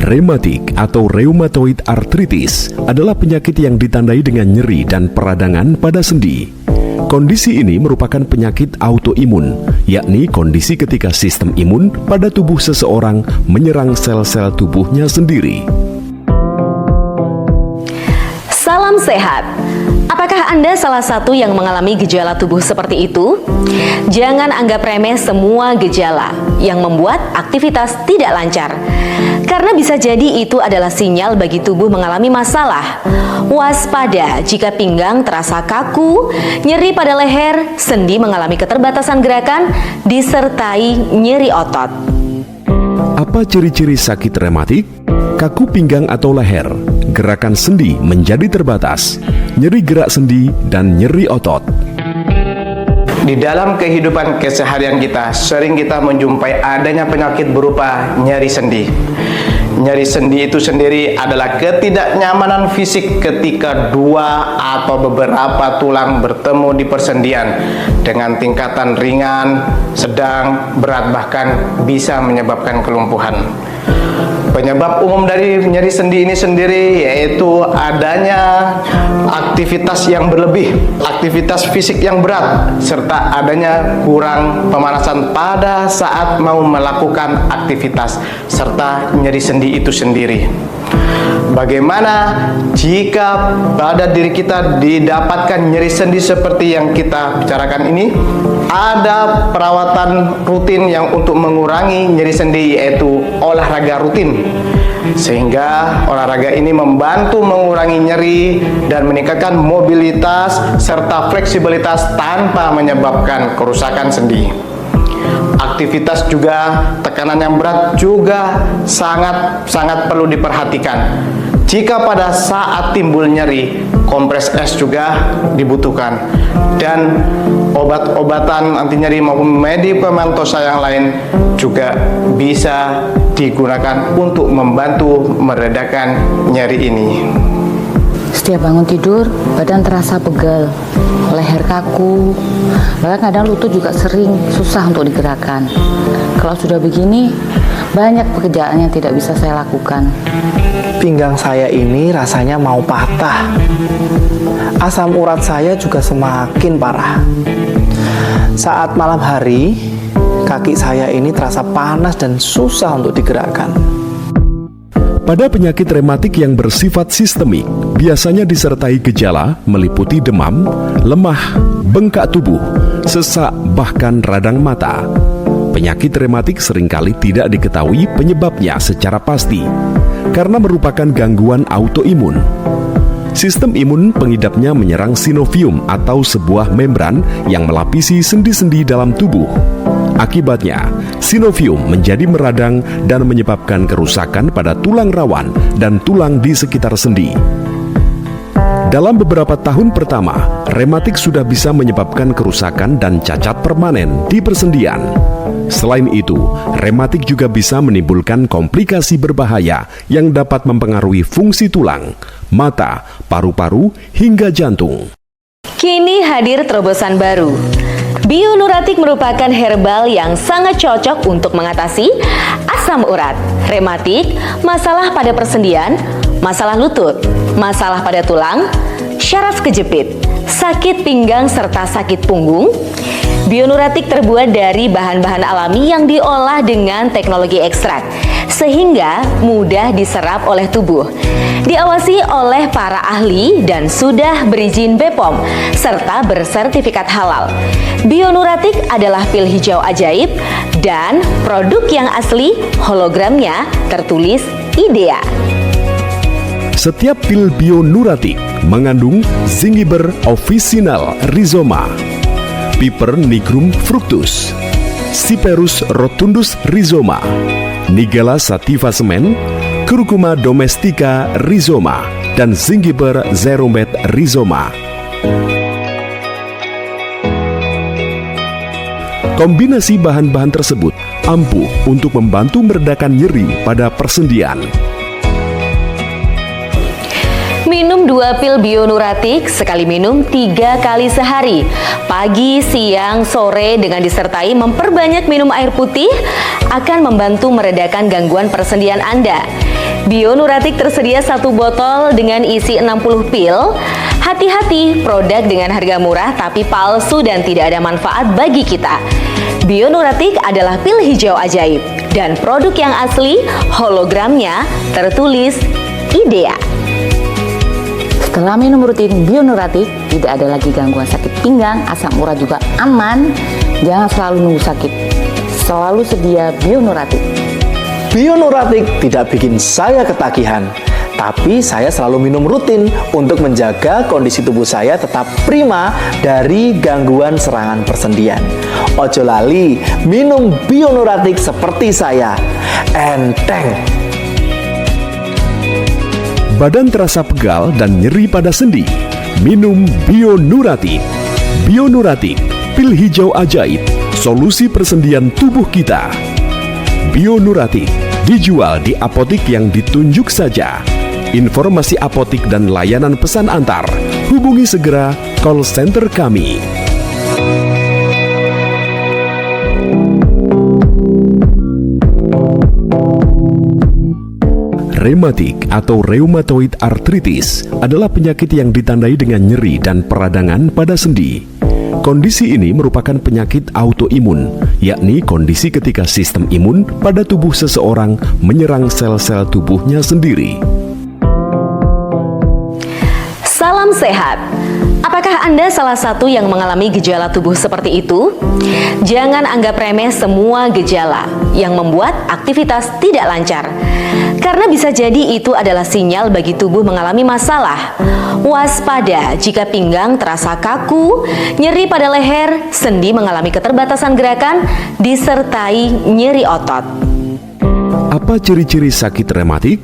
Rematik atau rheumatoid arthritis adalah penyakit yang ditandai dengan nyeri dan peradangan pada sendi. Kondisi ini merupakan penyakit autoimun, yakni kondisi ketika sistem imun pada tubuh seseorang menyerang sel-sel tubuhnya sendiri. Salam sehat. Apakah Anda salah satu yang mengalami gejala tubuh seperti itu? Jangan anggap remeh semua gejala yang membuat aktivitas tidak lancar, karena bisa jadi itu adalah sinyal bagi tubuh mengalami masalah. Waspada jika pinggang terasa kaku, nyeri pada leher, sendi mengalami keterbatasan gerakan, disertai nyeri otot. Apa ciri-ciri sakit rematik? Kaku pinggang atau leher, gerakan sendi menjadi terbatas, nyeri gerak sendi, dan nyeri otot. Di dalam kehidupan keseharian kita, sering kita menjumpai adanya penyakit berupa nyeri sendi. Nyeri sendi itu sendiri adalah ketidaknyamanan fisik ketika dua atau beberapa tulang bertemu di persendian dengan tingkatan ringan, sedang, berat, bahkan bisa menyebabkan kelumpuhan. Penyebab umum dari nyeri sendi ini sendiri yaitu adanya aktivitas yang berlebih, aktivitas fisik yang berat, serta adanya kurang pemanasan pada saat mau melakukan aktivitas, serta nyeri sendi itu sendiri. Bagaimana jika pada diri kita didapatkan nyeri sendi seperti yang kita bicarakan ini? Ada perawatan rutin yang untuk mengurangi nyeri sendi, yaitu olahraga rutin. Sehingga olahraga ini membantu mengurangi nyeri dan meningkatkan mobilitas serta fleksibilitas tanpa menyebabkan kerusakan sendi. Aktivitas juga, tekanan yang berat juga sangat perlu diperhatikan. Jika pada saat timbul nyeri, kompres es juga dibutuhkan, dan obat-obatan anti nyeri maupun medikamentosa yang lain juga bisa digunakan untuk membantu meredakan nyeri ini. Setiap bangun tidur, badan terasa pegal, leher kaku, bahkan kadang lutut juga sering susah untuk digerakkan. Kalau sudah begini, banyak pekerjaan yang tidak bisa saya lakukan. Pinggang saya ini rasanya mau patah. Asam urat saya juga semakin parah. Saat malam hari, kaki saya ini terasa panas dan susah untuk digerakkan. Pada penyakit rematik yang bersifat sistemik, biasanya disertai gejala meliputi demam, lemah, bengkak tubuh, sesak, bahkan radang mata. Penyakit rematik seringkali tidak diketahui penyebabnya secara pasti, karena merupakan gangguan autoimun. Sistem imun pengidapnya menyerang sinovium atau sebuah membran yang melapisi sendi-sendi dalam tubuh. Akibatnya, sinovium menjadi meradang dan menyebabkan kerusakan pada tulang rawan dan tulang di sekitar sendi. Dalam beberapa tahun pertama, rematik sudah bisa menyebabkan kerusakan dan cacat permanen di persendian. Selain itu, rematik juga bisa menimbulkan komplikasi berbahaya yang dapat mempengaruhi fungsi tulang, mata, paru-paru, hingga jantung. Kini hadir terobosan baru. Bionuratik merupakan herbal yang sangat cocok untuk mengatasi asam urat, rematik, masalah pada persendian, masalah lutut, masalah pada tulang, syaraf kejepit, sakit pinggang serta sakit punggung. Bionuratik terbuat dari bahan-bahan alami yang diolah dengan teknologi ekstrak, sehingga mudah diserap oleh tubuh. Diawasi oleh para ahli dan sudah berizin BPOM serta bersertifikat halal. Bionuratik adalah pil hijau ajaib dan produk yang asli, hologramnya tertulis IDEA. Setiap pil Bionuratik mengandung Zingiber officinal rhizoma, Piper nigrum fructus, Cyperus rotundus rhizoma, Nigella sativa semen, Curcuma domestica rhizoma, dan Zingiber zeromet rhizoma. Kombinasi bahan-bahan tersebut ampuh untuk membantu meredakan nyeri pada persendian. Minum 2 pil Bionuratik, sekali minum 3 kali sehari, pagi, siang, sore dengan disertai memperbanyak minum air putih akan membantu meredakan gangguan persendian Anda. Bionuratik tersedia 1 botol dengan isi 60 pil. Hati-hati, produk dengan harga murah tapi palsu dan tidak ada manfaat bagi kita. Bionuratik adalah pil hijau ajaib dan produk yang asli, hologramnya tertulis IDEA. Setelah minum rutin Bionuratik, tidak ada lagi gangguan sakit pinggang, asam urat juga aman. Jangan selalu nunggu sakit. Selalu sedia Bionuratik. Bionuratik tidak bikin saya ketagihan, tapi saya selalu minum rutin untuk menjaga kondisi tubuh saya tetap prima dari gangguan serangan persendian. Ojo lali, minum Bionuratik seperti saya. Enteng. Badan terasa pegal dan nyeri pada sendi? Minum Bionuratik. Bionuratik, pil hijau ajaib, solusi persendian tubuh kita. Bionuratik dijual di apotik yang ditunjuk saja. Informasi apotik dan layanan pesan antar, hubungi segera call center kami. Rematik atau rheumatoid arthritis adalah penyakit yang ditandai dengan nyeri dan peradangan pada sendi. Kondisi ini merupakan penyakit autoimun, yakni kondisi ketika sistem imun pada tubuh seseorang menyerang sel-sel tubuhnya sendiri. Salam sehat. Apakah Anda salah satu yang mengalami gejala tubuh seperti itu? Jangan anggap remeh semua gejala yang membuat aktivitas tidak lancar. Karena bisa jadi itu adalah sinyal bagi tubuh mengalami masalah. Waspada jika pinggang terasa kaku, nyeri pada leher, sendi mengalami keterbatasan gerakan, disertai nyeri otot. Apa ciri-ciri sakit rematik?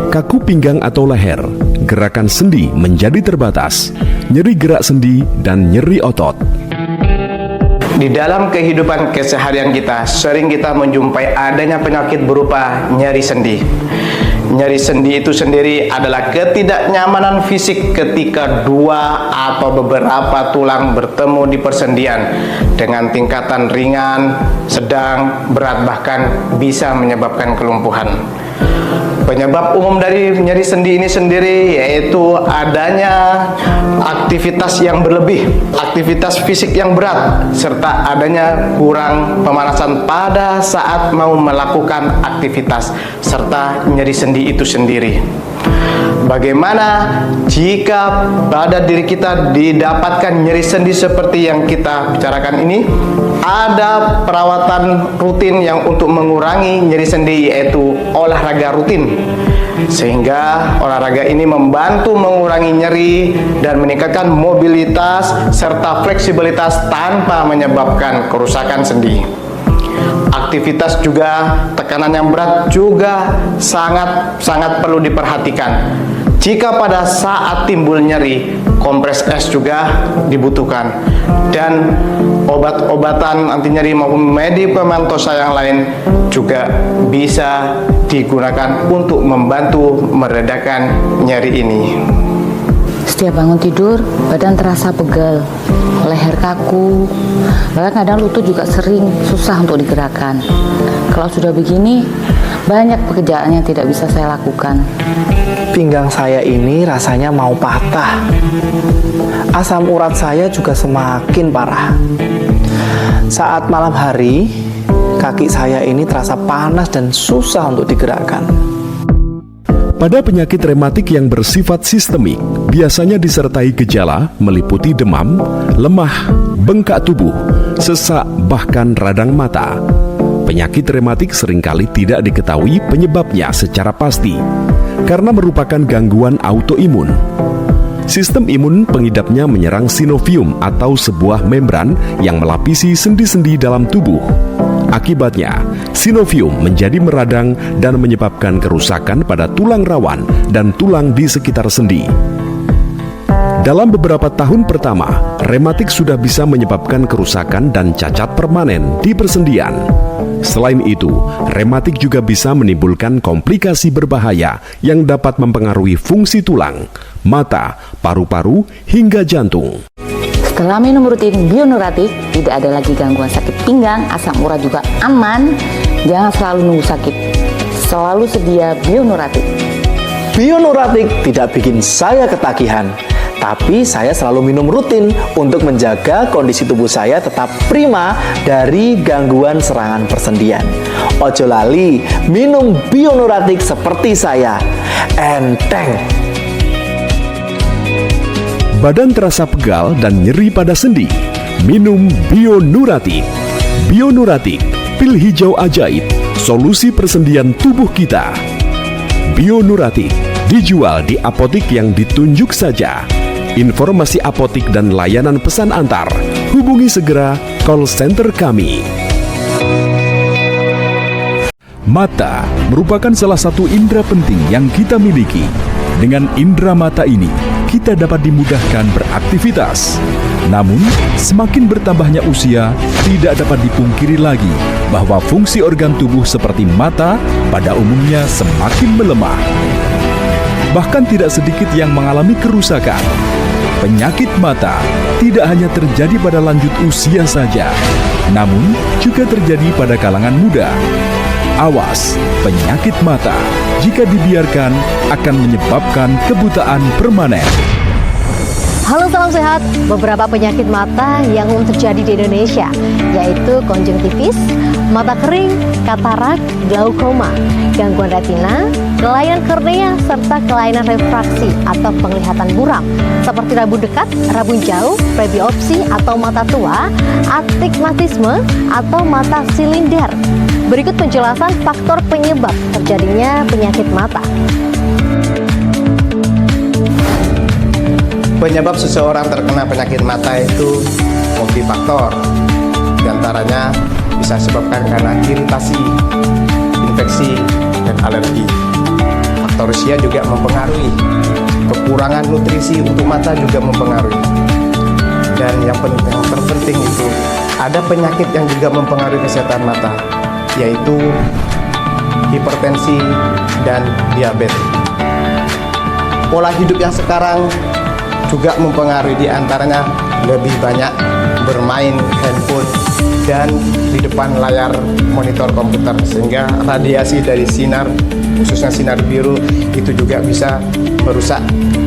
Kaku pinggang atau leher, gerakan sendi menjadi terbatas, nyeri gerak sendi, dan nyeri otot. Di dalam kehidupan keseharian kita, sering kita menjumpai adanya penyakit berupa nyeri sendi. Nyeri sendi itu sendiri adalah ketidaknyamanan fisik ketika 2 atau beberapa tulang bertemu di persendian dengan tingkatan ringan, sedang, berat, bahkan bisa menyebabkan kelumpuhan. Penyebab umum dari nyeri sendi ini sendiri yaitu adanya aktivitas yang berlebih, aktivitas fisik yang berat, serta adanya kurang pemanasan pada saat mau melakukan aktivitas, serta nyeri sendi itu sendiri. Bagaimana jika pada diri kita didapatkan nyeri sendi seperti yang kita bicarakan ini? Ada perawatan rutin yang untuk mengurangi nyeri sendi, yaitu olahraga rutin. Sehingga olahraga ini membantu mengurangi nyeri dan meningkatkan mobilitas serta fleksibilitas tanpa menyebabkan kerusakan sendi. Aktivitas juga, tekanan yang berat juga sangat perlu diperhatikan. Jika pada saat timbul nyeri, kompres es juga dibutuhkan, dan obat-obatan anti nyeri maupun medikamentosa yang lain juga bisa digunakan untuk membantu meredakan nyeri ini. Setiap bangun tidur, badan terasa pegal, leher kaku, bahkan kadang lutut juga sering susah untuk digerakkan. Kalau sudah begini, banyak pekerjaan yang tidak bisa saya lakukan. Pinggang saya ini rasanya mau patah. Asam urat saya juga semakin parah. Saat malam hari, kaki saya ini terasa panas dan susah untuk digerakkan. Pada penyakit rematik yang bersifat sistemik, biasanya disertai gejala meliputi demam, lemah, bengkak tubuh, sesak, bahkan radang mata. Penyakit rematik seringkali tidak diketahui penyebabnya secara pasti, karena merupakan gangguan autoimun. Sistem imun pengidapnya menyerang sinovium atau sebuah membran yang melapisi sendi-sendi dalam tubuh. Akibatnya, sinovium menjadi meradang dan menyebabkan kerusakan pada tulang rawan dan tulang di sekitar sendi. Dalam beberapa tahun pertama, rematik sudah bisa menyebabkan kerusakan dan cacat permanen di persendian. Selain itu, rematik juga bisa menimbulkan komplikasi berbahaya yang dapat mempengaruhi fungsi tulang, mata, paru-paru, hingga jantung. Setelah minum rutin Bionuratik, tidak ada lagi gangguan sakit pinggang, asam urat juga aman. Jangan selalu nunggu sakit, selalu sedia Bionuratik. Bionuratik tidak bikin saya ketagihan, tapi saya selalu minum rutin untuk menjaga kondisi tubuh saya tetap prima dari gangguan serangan persendian. Ojo lali, minum Bionuratik seperti saya. Enteng. Badan terasa pegal dan nyeri pada sendi? Minum Bionuratik. Bionuratik, pil hijau ajaib, solusi persendian tubuh kita. Bionuratik dijual di apotik yang ditunjuk saja. Informasi apotik dan layanan pesan antar, hubungi segera call center kami. Mata merupakan salah satu indera penting yang kita miliki. Dengan indera mata ini, kita dapat dimudahkan beraktivitas. Namun, semakin bertambahnya usia, tidak dapat dipungkiri lagi bahwa fungsi organ tubuh seperti mata pada umumnya semakin melemah. Bahkan tidak sedikit yang mengalami kerusakan. Penyakit mata tidak hanya terjadi pada lanjut usia saja, namun juga terjadi pada kalangan muda. Awas, penyakit mata jika dibiarkan akan menyebabkan kebutaan permanen. Halo, salam sehat. Beberapa penyakit mata yang umum terjadi di Indonesia yaitu konjungtivis, mata kering, katarak, glaukoma, gangguan retina, kelainan kornea, serta kelainan refraksi atau penglihatan buram seperti rabun dekat, rabun jauh, presbiopsi atau mata tua, astigmatisme atau mata silinder. Berikut penjelasan faktor penyebab terjadinya penyakit mata. Penyebab seseorang terkena penyakit mata itu multifaktor. Di antaranya bisa disebabkan karena iritasi, infeksi, dan alergi. Faktor usia juga mempengaruhi. Kekurangan nutrisi untuk mata juga mempengaruhi. Dan yang terpenting itu ada penyakit yang juga mempengaruhi kesehatan mata, yaitu hipertensi dan diabetes. Pola hidup yang sekarang juga mempengaruhi, di antaranya lebih banyak bermain handphone dan di depan layar monitor komputer, sehingga radiasi dari sinar, khususnya sinar biru, itu juga bisa merusak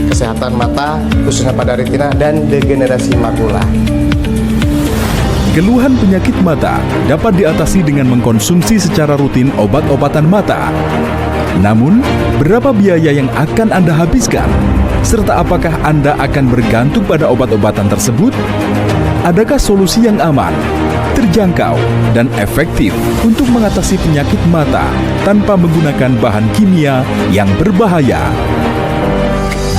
kesehatan mata, khususnya pada retina dan degenerasi makula. Keluhan penyakit mata dapat diatasi dengan mengkonsumsi secara rutin obat-obatan mata. Namun, berapa biaya yang akan Anda habiskan? Serta apakah Anda akan bergantung pada obat-obatan tersebut? Adakah solusi yang aman, terjangkau, dan efektif untuk mengatasi penyakit mata tanpa menggunakan bahan kimia yang berbahaya?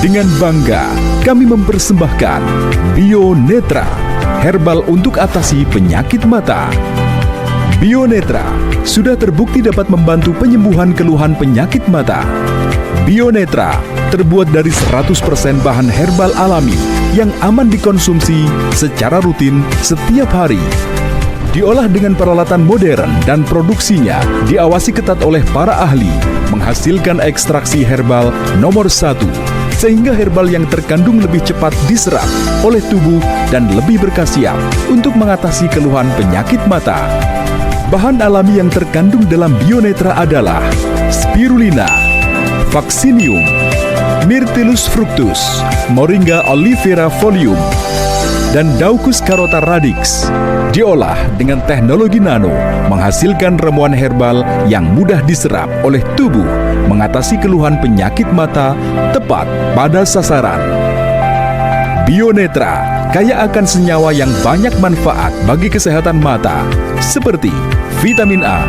Dengan bangga, kami mempersembahkan Bionetra, herbal untuk atasi penyakit mata. Bionetra sudah terbukti dapat membantu penyembuhan keluhan penyakit mata. Bionetra terbuat dari 100% bahan herbal alami yang aman dikonsumsi secara rutin setiap hari. Diolah dengan peralatan modern dan produksinya diawasi ketat oleh para ahli, menghasilkan ekstraksi herbal nomor 1, sehingga herbal yang terkandung lebih cepat diserap oleh tubuh dan lebih berkhasiat untuk mengatasi keluhan penyakit mata. Bahan alami yang terkandung dalam Bionetra adalah spirulina, vaccinium, myrtillus fructus, moringa oleifera folium, dan Daucus carota radix. Diolah dengan teknologi nano, menghasilkan ramuan herbal yang mudah diserap oleh tubuh, mengatasi keluhan penyakit mata tepat pada sasaran. Bionetra kaya akan senyawa yang banyak manfaat bagi kesehatan mata, seperti vitamin A,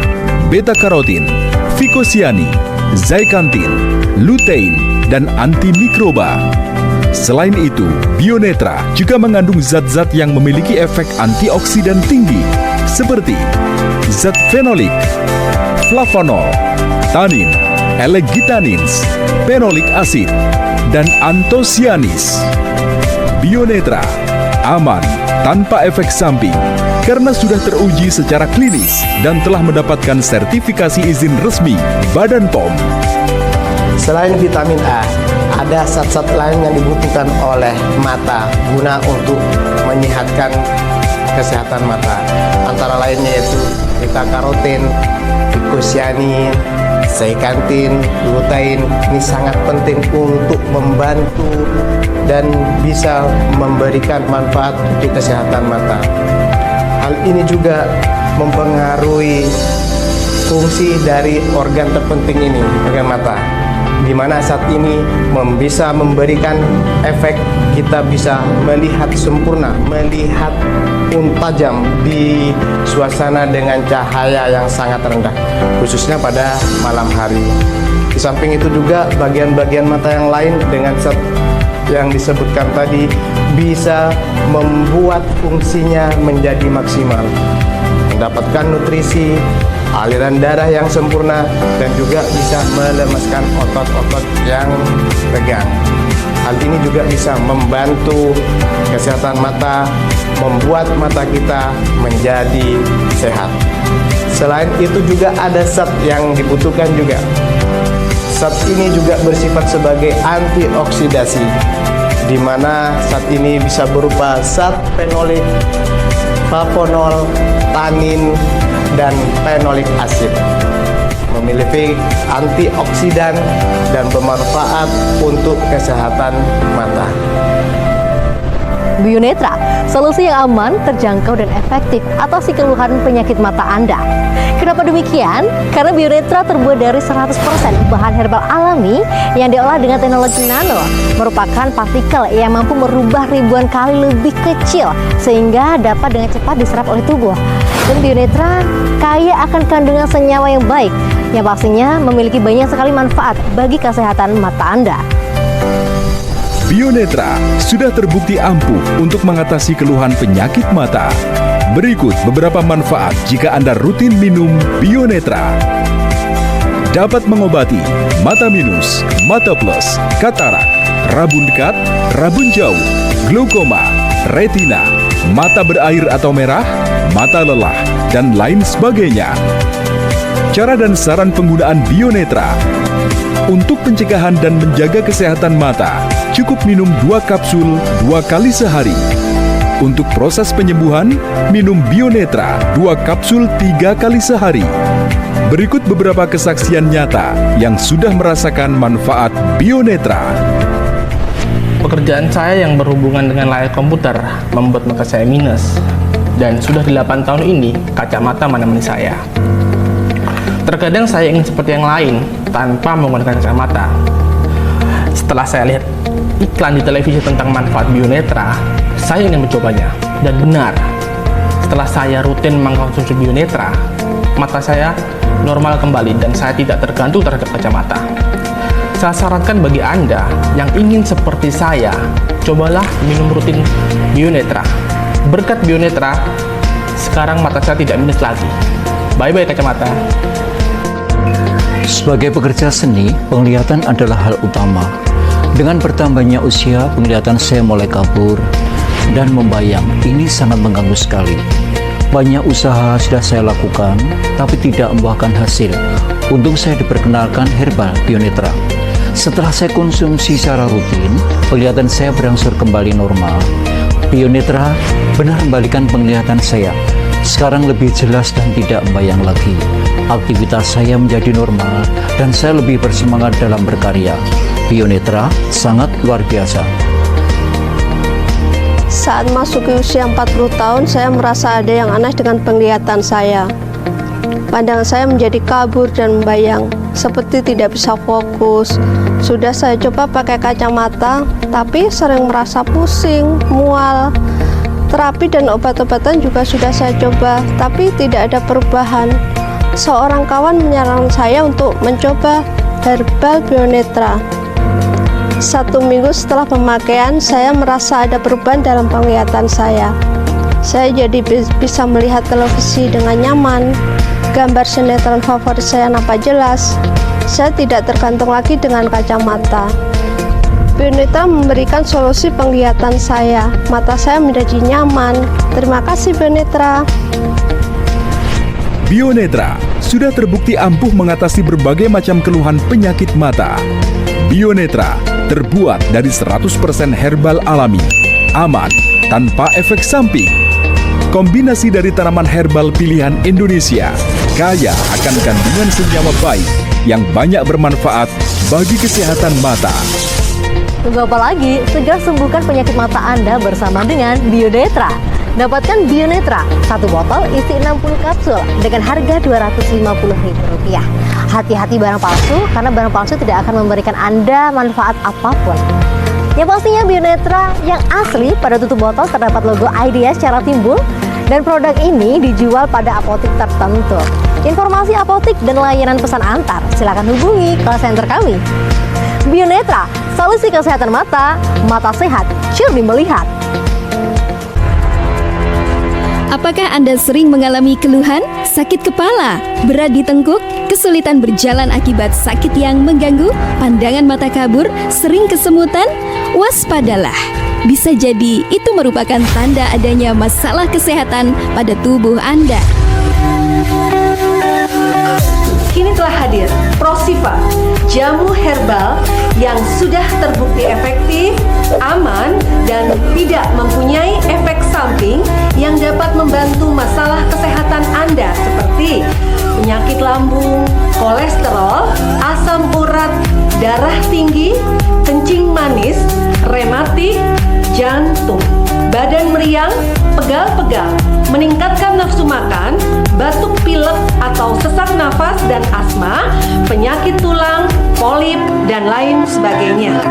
beta-karotin, vicosiani, zeaxanthin, lutein, dan antimikroba. Selain itu, Bionetra juga mengandung zat-zat yang memiliki efek antioksidan tinggi, seperti zat fenolik, flavonol, tanin, elegitanins, penolik asid, dan antosianis. Bionetra aman tanpa efek samping karena sudah teruji secara klinis dan telah mendapatkan sertifikasi izin resmi Badan POM. Selain vitamin A, ada zat-zat lain yang dibutuhkan oleh mata guna untuk menyehatkan kesehatan mata. Antara lainnya yaitu beta-karoten, phycocyanin, zeaxanthin, lutein. Ini sangat penting untuk membantu dan bisa memberikan manfaat untuk kesehatan mata. Hal ini juga mempengaruhi fungsi dari organ terpenting ini, organ mata, di mana saat ini bisa memberikan efek kita bisa melihat sempurna, melihat tajam di suasana dengan cahaya yang sangat rendah, khususnya pada malam hari. Di samping itu juga bagian-bagian mata yang lain dengan zat yang disebutkan tadi bisa membuat fungsinya menjadi maksimal, mendapatkan nutrisi, aliran darah yang sempurna, dan juga bisa melemaskan otot-otot yang tegang. Hal ini juga bisa membantu kesehatan mata, membuat mata kita menjadi sehat. Selain itu juga ada zat yang dibutuhkan juga. Zat ini juga bersifat sebagai antioksidasi, di mana zat ini bisa berupa zat fenolik, flavonol, tanin, dan fenolic acid, memiliki antioksidan dan bermanfaat untuk kesehatan mata. Bionetra, solusi yang aman, terjangkau, dan efektif atasi keluhan penyakit mata Anda. Kenapa demikian? Karena Bionetra terbuat dari 100% bahan herbal alami yang diolah dengan teknologi nano, merupakan partikel yang mampu merubah ribuan kali lebih kecil sehingga dapat dengan cepat diserap oleh tubuh. Dan Bionetra kaya akan kandungan senyawa yang baik, yang pastinya memiliki banyak sekali manfaat bagi kesehatan mata Anda. Bionetra sudah terbukti ampuh untuk mengatasi keluhan penyakit mata. Berikut beberapa manfaat jika Anda rutin minum Bionetra. Dapat mengobati mata minus, mata plus, katarak, rabun dekat, rabun jauh, glaukoma, retina, mata berair atau merah, mata lelah, dan lain sebagainya. Cara dan saran penggunaan Bionetra. Untuk pencegahan dan menjaga kesehatan mata, cukup minum 2 kapsul 2 kali sehari. Untuk proses penyembuhan, minum Bionetra 2 kapsul 3 kali sehari. Berikut beberapa kesaksian nyata yang sudah merasakan manfaat Bionetra. Pekerjaan saya yang berhubungan dengan layar komputer membuat mata saya minus, dan sudah 8 tahun ini kacamata menemani saya. Terkadang saya ingin seperti yang lain tanpa menggunakan kacamata. Setelah saya lihat iklan di televisi tentang manfaat Bionetra, saya ingin mencobanya. Dan benar, setelah saya rutin mengkonsumsi Bionetra, mata saya normal kembali dan saya tidak tergantung terhadap kacamata. Saya sarankan bagi Anda yang ingin seperti saya, cobalah minum rutin Bionetra. Berkat Bionetra, sekarang mata saya tidak minus lagi. Bye-bye kacamata. Sebagai pekerja seni, penglihatan adalah hal utama. Dengan bertambahnya usia, penglihatan saya mulai kabur dan membayang. Ini sangat mengganggu sekali. Banyak usaha sudah saya lakukan, tapi tidak membuahkan hasil. Untung saya diperkenalkan herbal Bionetra. Setelah saya konsumsi secara rutin, penglihatan saya berangsur kembali normal. Bionetra benar membalikan penglihatan saya. Sekarang lebih jelas dan tidak membayang lagi. Aktivitas saya menjadi normal dan saya lebih bersemangat dalam berkarya. Bionetra sangat luar biasa. Saat masuk ke usia 40 tahun, saya merasa ada yang aneh dengan penglihatan saya. Pandangan saya menjadi kabur dan membayang, seperti tidak bisa fokus. Sudah saya coba pakai kacamata, tapi sering merasa pusing, mual. Terapi dan obat-obatan juga sudah saya coba, tapi tidak ada perubahan. Seorang kawan menyarankan saya untuk mencoba herbal Bionetra. 1 minggu setelah pemakaian, saya merasa ada perubahan dalam penglihatan saya. Saya jadi bisa melihat televisi dengan nyaman, gambar sinetron favorit saya nampak jelas. Saya tidak tergantung lagi dengan kacamata. Bionetra memberikan solusi penglihatan saya. Mata saya menjadi nyaman. Terima kasih Bionetra. Bionetra sudah terbukti ampuh mengatasi berbagai macam keluhan penyakit mata. Bionetra terbuat dari 100% herbal alami, aman, tanpa efek samping. Kombinasi dari tanaman herbal pilihan Indonesia, kaya akan kandungan senyawa baik yang banyak bermanfaat bagi kesehatan mata. Tunggu apa lagi? Segera sembuhkan penyakit mata Anda bersama dengan Bionetra. Dapatkan Bionetra, satu botol isi 60 kapsul dengan harga Rp250.000. Hati-hati barang palsu, karena barang palsu tidak akan memberikan Anda manfaat apapun. Yang pastinya Bionetra yang asli, pada tutup botol terdapat logo IDEA secara timbul, dan produk ini dijual pada apotik tertentu. Informasi apotik dan layanan pesan antar, silakan hubungi call center kami. Bionetra, solusi kesehatan mata, mata sehat, cermin melihat. Apakah Anda sering mengalami keluhan, sakit kepala, berat di tengkuk, kesulitan berjalan akibat sakit yang mengganggu, pandangan mata kabur, sering kesemutan? Waspadalah. Bisa jadi itu merupakan tanda adanya masalah kesehatan pada tubuh Anda. Kini telah hadir Prosiva, jamu herbal yang sudah terbukti efektif, aman, dan tidak mempunyai efek samping yang dapat membantu masalah kesehatan Anda seperti penyakit lambung, kolesterol, asam urat, darah tinggi, kencing manis, rematik, jantung, badan meriang, pegal-pegal, meningkatkan nafsu makan, batuk pilek atau sesak nafas dan asma, penyakit tulang, polip, dan lain sebagainya.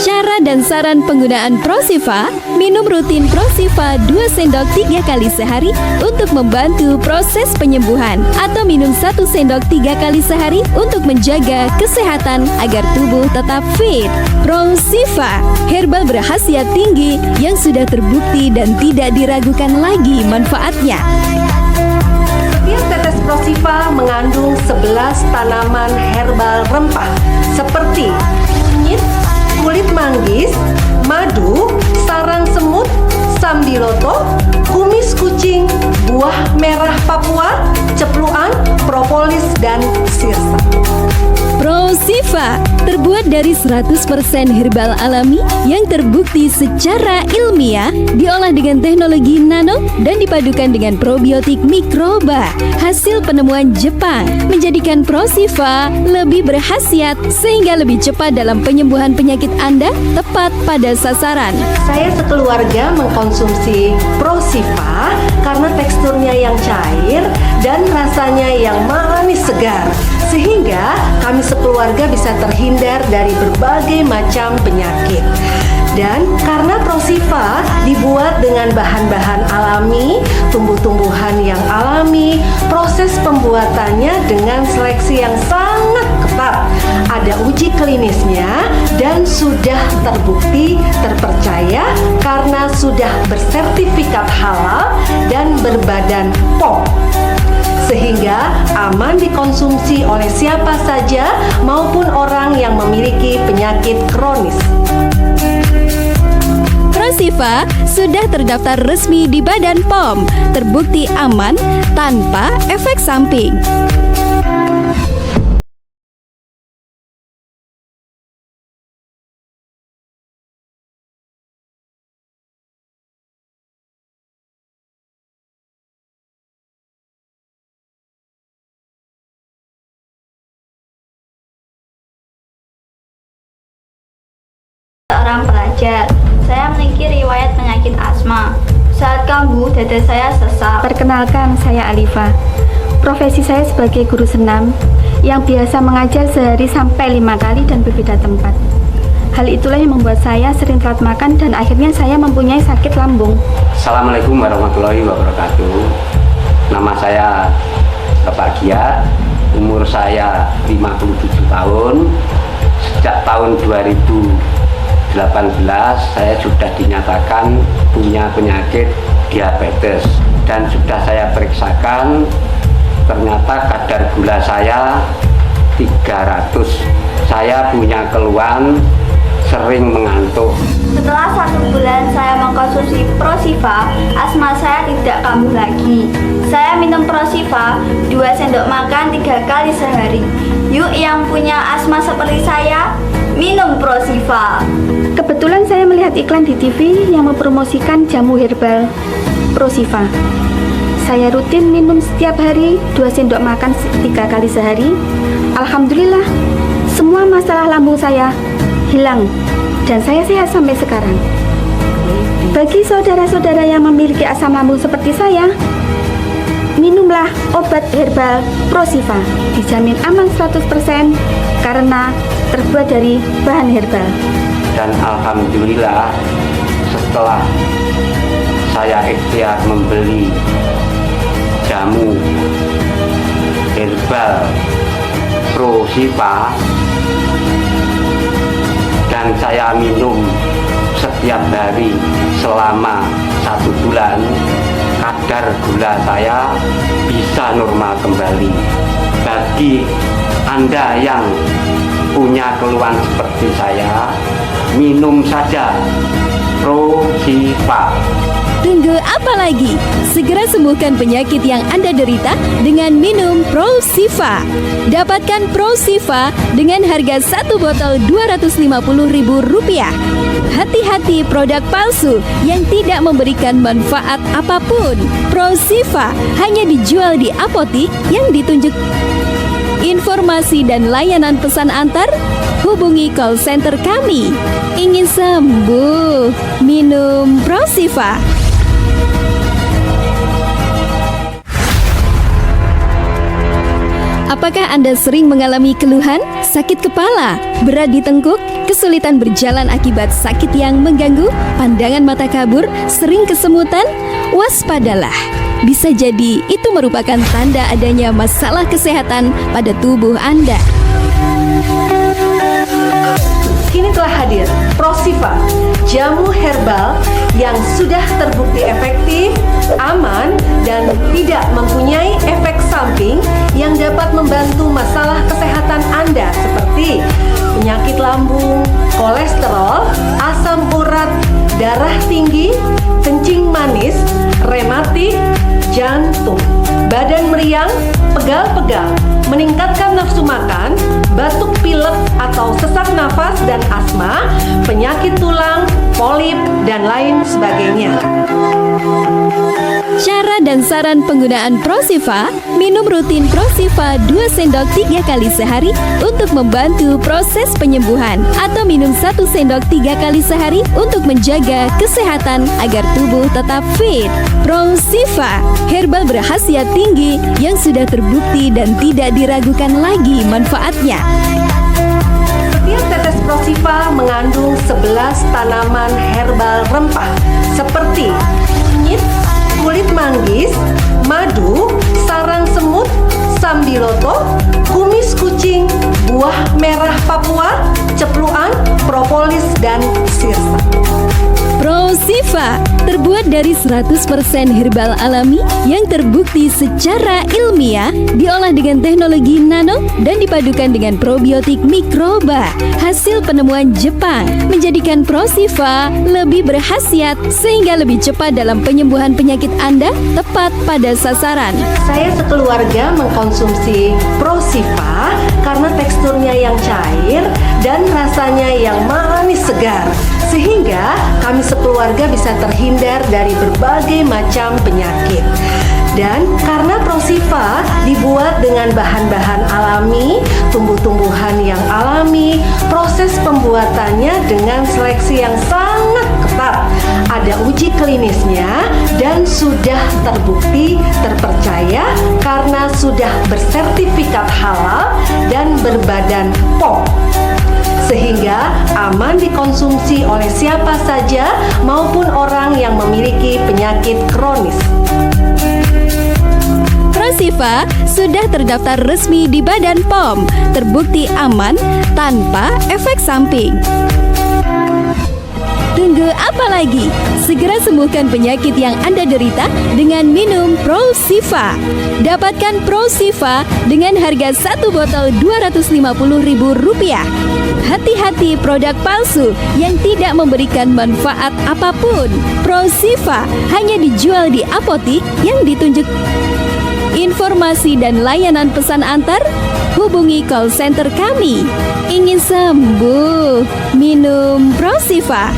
Cara dan saran penggunaan Prosiva: minum rutin Prosiva 2 sendok 3 kali sehari untuk membantu proses penyembuhan, atau minum 1 sendok 3 kali sehari untuk menjaga kesehatan agar tubuh tetap fit. Prosiva, herbal berkhasiat tinggi yang sudah terbukti dan tidak diragukan lagi manfaatnya. Setiap tetes Prosiva mengandung 11 tanaman herbal rempah seperti kunyit, kulit manggis, madu, sarang semut, sambiloto, kumis kucing, buah merah Papua, cepluan, propolis, dan sirsa. Prosiva terbuat dari 100% herbal alami yang terbukti secara ilmiah, diolah dengan teknologi nano dan dipadukan dengan probiotik mikroba. Hasil penemuan Jepang menjadikan Prosiva lebih berkhasiat sehingga lebih cepat dalam penyembuhan penyakit Anda, tepat pada sasaran. Saya sekeluarga mengkonsumsi Prosiva karena teksturnya yang cair dan rasanya yang manis segar, sehingga kami sekeluarga bisa terhindar dari berbagai macam penyakit. Dan karena Prosiva dibuat dengan bahan-bahan alami, tumbuh-tumbuhan yang alami, proses pembuatannya dengan seleksi yang sangat ketat, ada uji klinisnya dan sudah terbukti terpercaya karena sudah bersertifikat halal dan berbadan POM, sehingga aman dikonsumsi oleh siapa saja maupun orang yang memiliki penyakit kronis. Prosiva sudah terdaftar resmi di Badan POM, terbukti aman tanpa efek samping. Seorang pelajar, saya memiliki riwayat penyakit asma. Saat kambuh, dada saya sesak. Perkenalkan, saya Alifa. Profesi saya sebagai guru senam yang biasa mengajar sehari sampai 5 kali dan berbeda tempat. Hal itulah yang membuat saya sering telat makan dan akhirnya saya mempunyai sakit lambung. Assalamualaikum warahmatullahi wabarakatuh. Nama saya Bapak Gia, umur saya 57 tahun. Sejak tahun 2018 saya sudah dinyatakan punya penyakit diabetes dan sudah saya periksakan, ternyata kadar gula saya 300. Saya punya keluhan sering mengantuk. Setelah 1 bulan saya mengkonsumsi Prosiva, asma saya tidak kambuh lagi. Saya minum Prosiva 2 sendok makan 3 kali sehari Yuk yang punya asma seperti saya, minum Prosiva. Kebetulan saya melihat iklan di TV yang mempromosikan jamu herbal Prosiva. Saya rutin minum setiap hari 2 sendok makan 3 kali sehari. Alhamdulillah, semua masalah lambung saya hilang dan saya sehat sampai sekarang. Bagi saudara-saudara yang memiliki asam lambung seperti saya, minumlah obat herbal Prosiva. Dijamin aman 100% karena terbuat dari bahan herbal. Dan alhamdulillah setelah saya ikhtiar membeli jamu herbal Prosiva dan saya minum setiap hari selama 1 bulan, kadar gula saya bisa normal kembali. Bagi Anda yang punya keluhan seperti saya, minum saja Prosiva. Tunggu apa lagi? Segera sembuhkan penyakit yang Anda derita dengan minum Prosiva. Dapatkan Prosiva dengan harga 1 botol Rp250.000. Hati-hati produk palsu yang tidak memberikan manfaat apapun. Prosiva hanya dijual di apotik yang ditunjuk. Informasi dan layanan pesan antar, hubungi call center kami. Ingin sembuh? Minum Prosiva. Apakah Anda sering mengalami keluhan, sakit kepala, berat di tengkuk, kesulitan berjalan akibat sakit yang mengganggu, pandangan mata kabur, sering kesemutan? Waspadalah. Bisa jadi itu merupakan tanda adanya masalah kesehatan pada tubuh Anda. Kini telah hadir Prosiva, jamu herbal yang sudah terbukti efektif, aman, dan tidak mempunyai efek samping yang dapat membantu masalah kesehatan Anda seperti penyakit lambung, kolesterol, asam urat, darah tinggi, kencing manis, rematik, jantung, badan meriang, pegal-pegal, meningkatkan nafsu makan, batuk pilek atau sesak nafas dan asma, penyakit tulang, polip, dan lain sebagainya. Cara dan saran penggunaan Prosiva: minum rutin Prosiva 2 sendok 3 kali sehari untuk membantu proses penyembuhan, atau minum 1 sendok 3 kali sehari untuk menjaga kesehatan agar tubuh tetap fit. Prosiva, herbal berkhasiat tinggi yang sudah terbukti dan tidak diragukan lagi manfaatnya. Setiap tetes Prosiva mengandung 11 tanaman herbal rempah seperti kunyit, kulit manggis, madu, sarang semut, sambiloto, kumis kucing, buah merah Papua, cepluan, propolis, dan sirsa. Prosiva terbuat dari 100% herbal alami yang terbukti secara ilmiah, diolah dengan teknologi nano dan dipadukan dengan probiotik mikroba. Hasil penemuan Jepang menjadikan Prosiva lebih berkhasiat sehingga lebih cepat dalam penyembuhan penyakit Anda, tepat pada sasaran. Saya sekeluarga mengkonsumsi Prosiva karena teksturnya yang cair dan rasanya yang manis segar, sehingga kami sekeluarga bisa terhindar dari berbagai macam penyakit. Dan karena Prosiva dibuat dengan bahan-bahan alami, tumbuh-tumbuhan yang alami, proses pembuatannya dengan seleksi yang sangat ketat. Ada uji klinisnya dan sudah terbukti terpercaya karena sudah bersertifikat halal dan berbadan POM, sehingga aman dikonsumsi oleh siapa saja maupun orang yang memiliki penyakit kronis. Prosiva sudah terdaftar resmi di Badan POM, terbukti aman tanpa efek samping. Tunggu apa lagi? Segera sembuhkan penyakit yang Anda derita dengan minum Prosiva. Dapatkan Prosiva dengan harga 1 botol Rp250.000. Hati-hati produk palsu yang tidak memberikan manfaat apapun. Prosiva hanya dijual di apotik yang ditunjuk. Informasi informasi dan layanan pesan antar, hubungi call center kami. Ingin sembuh? Minum Prosiva.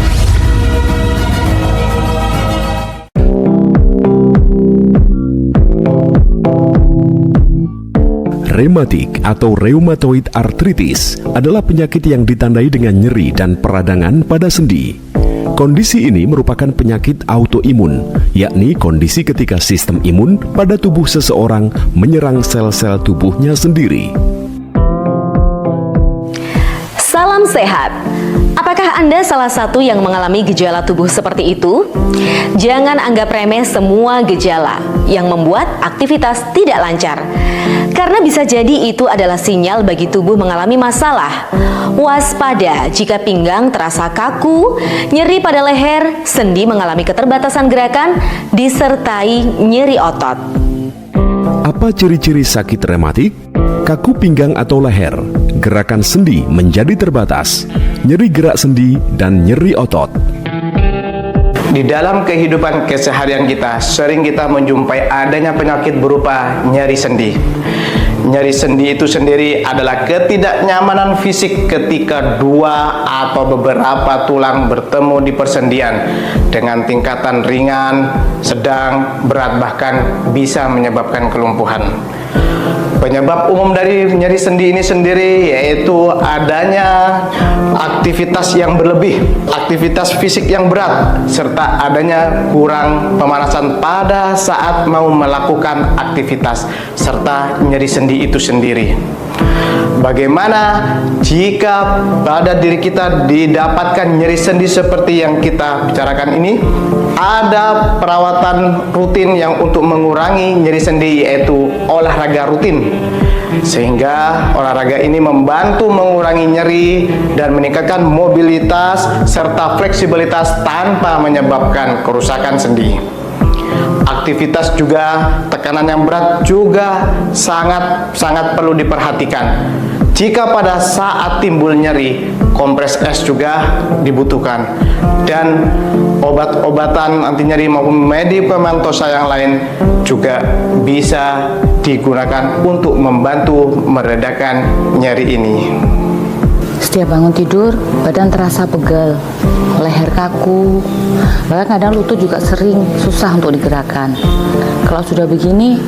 Rematik atau rheumatoid arthritis adalah penyakit yang ditandai dengan nyeri dan peradangan pada sendi. Kondisi ini merupakan penyakit autoimun, yakni kondisi ketika sistem imun pada tubuh seseorang menyerang sel-sel tubuhnya sendiri. Salam sehat. Apakah Anda salah satu yang mengalami gejala tubuh seperti itu? Jangan anggap remeh semua gejala yang membuat aktivitas tidak lancar, karena bisa jadi itu adalah sinyal bagi tubuh mengalami masalah. Waspada jika pinggang terasa kaku, nyeri pada leher, sendi mengalami keterbatasan gerakan, disertai nyeri otot. Apa ciri-ciri sakit rematik? Kaku pinggang atau leher, gerakan sendi menjadi terbatas, nyeri gerak sendi, dan nyeri otot. Di dalam kehidupan keseharian kita, sering kita menjumpai adanya penyakit berupa nyeri sendi. Nyeri sendi itu sendiri adalah ketidaknyamanan fisik ketika dua atau beberapa tulang bertemu di persendian dengan tingkatan ringan, sedang, berat, bahkan bisa menyebabkan kelumpuhan. Penyebab umum dari nyeri sendi ini sendiri yaitu adanya aktivitas yang berlebih, aktivitas fisik yang berat, serta adanya kurang pemanasan pada saat mau melakukan aktivitas, serta nyeri sendi itu sendiri. Bagaimana jika pada diri kita didapatkan nyeri sendi seperti yang kita bicarakan ini? Ada perawatan rutin yang untuk mengurangi nyeri sendi, yaitu olahraga rutin. Sehingga olahraga ini membantu mengurangi nyeri dan meningkatkan mobilitas serta fleksibilitas tanpa menyebabkan kerusakan sendi. Aktivitas juga, tekanan yang berat juga sangat perlu diperhatikan. Jika pada saat timbul nyeri, kompres es juga dibutuhkan, dan obat-obatan anti nyeri maupun medikamentosa yang lain juga bisa digunakan untuk membantu meredakan nyeri ini. Setiap bangun tidur, badan terasa pegal, leher kaku, bahkan kadang lutut juga sering susah untuk digerakkan. Kalau sudah begini,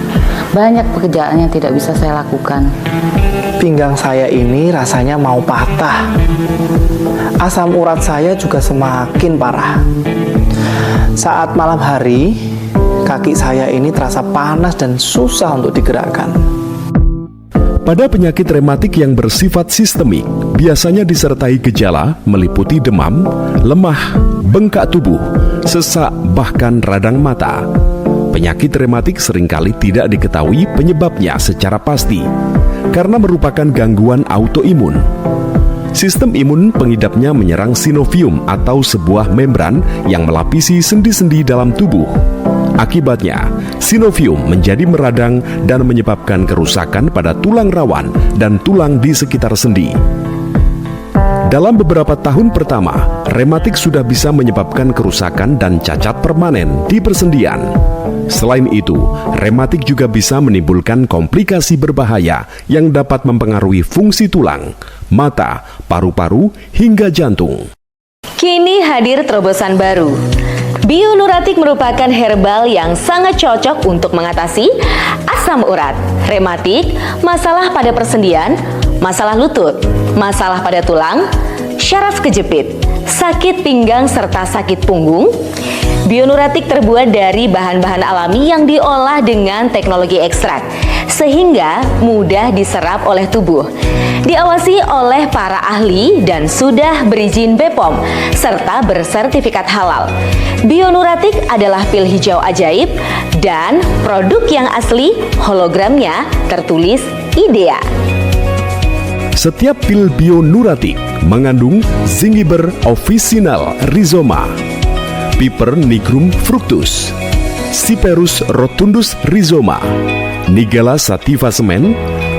banyak pekerjaan yang tidak bisa saya lakukan. Pinggang saya ini rasanya mau patah. Asam urat saya juga semakin parah. Saat malam hari, kaki saya ini terasa panas dan susah untuk digerakkan. Pada penyakit rematik yang bersifat sistemik, biasanya disertai gejala meliputi demam, lemah, bengkak tubuh, sesak, bahkan radang mata. Penyakit rematik seringkali tidak diketahui penyebabnya secara pasti, karena merupakan gangguan autoimun. Sistem imun pengidapnya menyerang sinovium atau sebuah membran yang melapisi sendi-sendi dalam tubuh. Akibatnya, sinovium menjadi meradang dan menyebabkan kerusakan pada tulang rawan dan tulang di sekitar sendi. Dalam beberapa tahun pertama, rematik sudah bisa menyebabkan kerusakan dan cacat permanen di persendian. Selain itu, rematik juga bisa menimbulkan komplikasi berbahaya yang dapat mempengaruhi fungsi tulang, mata, paru-paru, hingga jantung. Kini hadir terobosan baru. Bionuratik merupakan herbal yang sangat cocok untuk mengatasi asam urat, rematik, masalah pada persendian, masalah lutut, masalah pada tulang, syaraf kejepit, sakit pinggang serta sakit punggung. Bionuratik terbuat dari bahan-bahan alami yang diolah dengan teknologi ekstrak, sehingga mudah diserap oleh tubuh. Diawasi oleh para ahli dan sudah berizin BPOM serta bersertifikat halal. Bionuratik adalah pil hijau ajaib dan produk yang asli, hologramnya tertulis IDEA. Setiap pil Bionuratik mengandung Zingiber officinal rhizoma, Piper nigrum fructus, Cyperus rotundus rhizoma, Nigella sativa semen,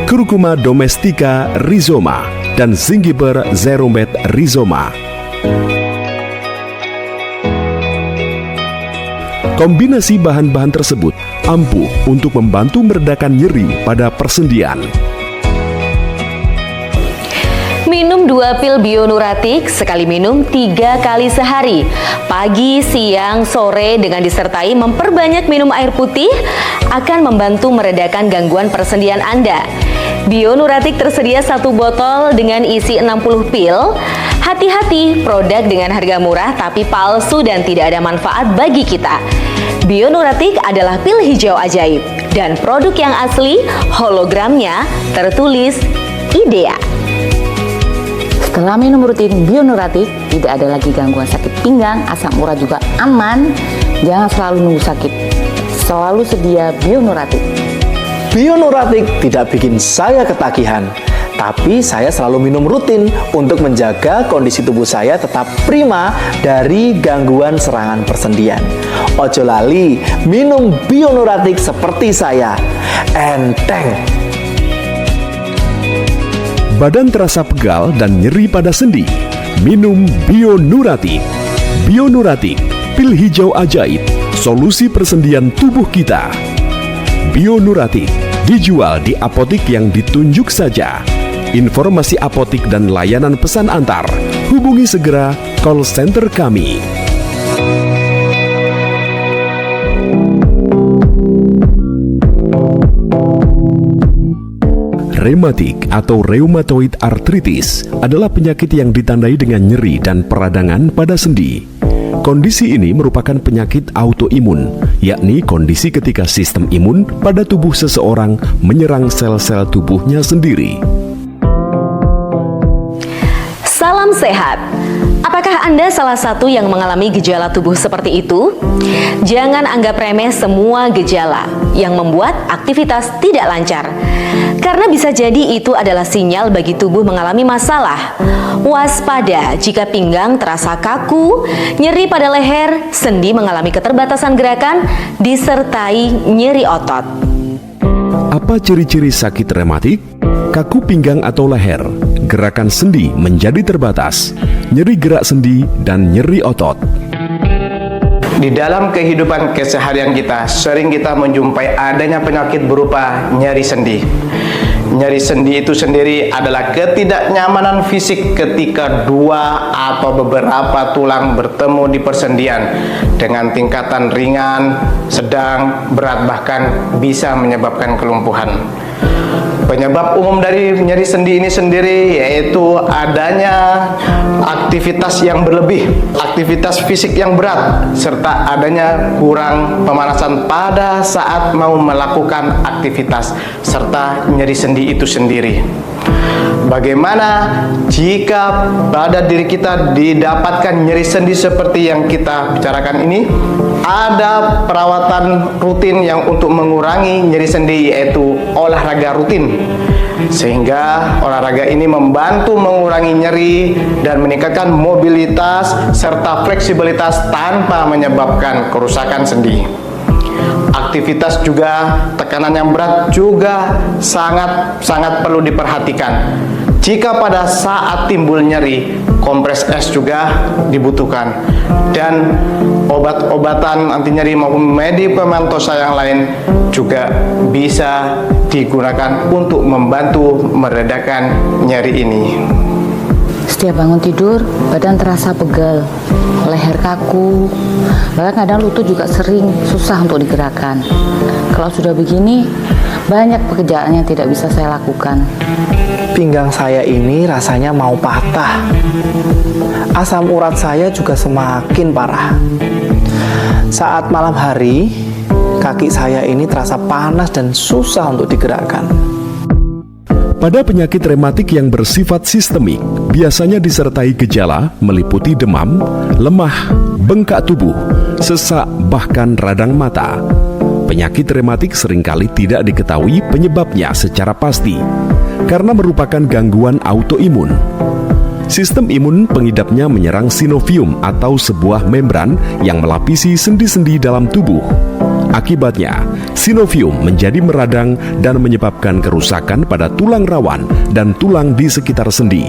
Curcuma domestica rhizoma, dan Zingiber zeromet rhizoma. Kombinasi bahan-bahan tersebut ampuh untuk membantu meredakan nyeri pada persendian. Minum 2 pil Bionuratik, sekali minum 3 kali sehari, pagi, siang, sore, dengan disertai memperbanyak minum air putih akan membantu meredakan gangguan persendian Anda. Bionuratik tersedia 1 botol dengan isi 60 pil. Hati-hati, produk dengan harga murah tapi palsu dan tidak ada manfaat bagi kita. Bionuratik adalah pil hijau ajaib dan produk yang asli, hologramnya tertulis IDEA. Setelah minum rutin Bionuratik, tidak ada lagi gangguan sakit pinggang, asam urat juga aman. Jangan selalu nunggu sakit, selalu sedia Bionuratik. Bionuratik tidak bikin saya ketagihan, tapi saya selalu minum rutin untuk menjaga kondisi tubuh saya tetap prima dari gangguan serangan persendian. Ojo lali, minum Bionuratik seperti saya. Enteng. Badan terasa pegal dan nyeri pada sendi? Minum Bionuratik. Bionuratik, pil hijau ajaib, solusi persendian tubuh kita. Bionuratik dijual di apotik yang ditunjuk saja. Informasi apotik dan layanan pesan antar, hubungi segera call center kami. Rematik atau rheumatoid arthritis adalah penyakit yang ditandai dengan nyeri dan peradangan pada sendi. Kondisi ini merupakan penyakit autoimun, yakni kondisi ketika sistem imun pada tubuh seseorang menyerang sel-sel tubuhnya sendiri. Salam sehat. Apakah Anda salah satu yang mengalami gejala tubuh seperti itu? Jangan anggap remeh semua gejala yang membuat aktivitas tidak lancar, karena bisa jadi itu adalah sinyal bagi tubuh mengalami masalah. Waspada jika pinggang terasa kaku, nyeri pada leher, sendi mengalami keterbatasan gerakan, disertai nyeri otot. Apa ciri-ciri sakit rematik? Kaku pinggang atau leher, gerakan sendi menjadi terbatas, nyeri gerak sendi, dan nyeri otot. Di dalam kehidupan keseharian kita, sering kita menjumpai adanya penyakit berupa nyeri sendi. Nyeri sendi itu sendiri adalah ketidaknyamanan fisik ketika 2 atau beberapa tulang bertemu di persendian dengan tingkatan ringan, sedang, berat, bahkan bisa menyebabkan kelumpuhan. Penyebab umum dari nyeri sendi ini sendiri yaitu adanya aktivitas yang berlebih, aktivitas fisik yang berat, serta adanya kurang pemanasan pada saat mau melakukan aktivitas, serta nyeri sendi itu sendiri. Bagaimana jika pada diri kita didapatkan nyeri sendi seperti yang kita bicarakan ini? Ada perawatan rutin yang untuk mengurangi nyeri sendi, yaitu olahraga rutin. Sehingga olahraga ini membantu mengurangi nyeri dan meningkatkan mobilitas serta fleksibilitas tanpa menyebabkan kerusakan sendi. Aktivitas juga, tekanan yang berat juga sangat perlu diperhatikan. Jika pada saat timbul nyeri, kompres es juga dibutuhkan, dan obat-obatan anti nyeri maupun medikamentosa yang lain juga bisa digunakan untuk membantu meredakan nyeri ini. Setiap bangun tidur, badan terasa pegal, leher kaku, bahkan kadang lutut juga sering susah untuk digerakkan. Kalau sudah begini, banyak pekerjaan yang tidak bisa saya lakukan. Pinggang saya ini rasanya mau patah. Asam urat saya juga semakin parah. Saat malam hari, kaki saya ini terasa panas dan susah untuk digerakkan. Pada penyakit rematik yang bersifat sistemik, biasanya disertai gejala meliputi demam, lemah, bengkak tubuh, sesak, bahkan radang mata. Penyakit rematik seringkali tidak diketahui penyebabnya secara pasti, karena merupakan gangguan autoimun. Sistem imun pengidapnya menyerang sinovium atau sebuah membran yang melapisi sendi-sendi dalam tubuh. Akibatnya, sinovium menjadi meradang dan menyebabkan kerusakan pada tulang rawan dan tulang di sekitar sendi.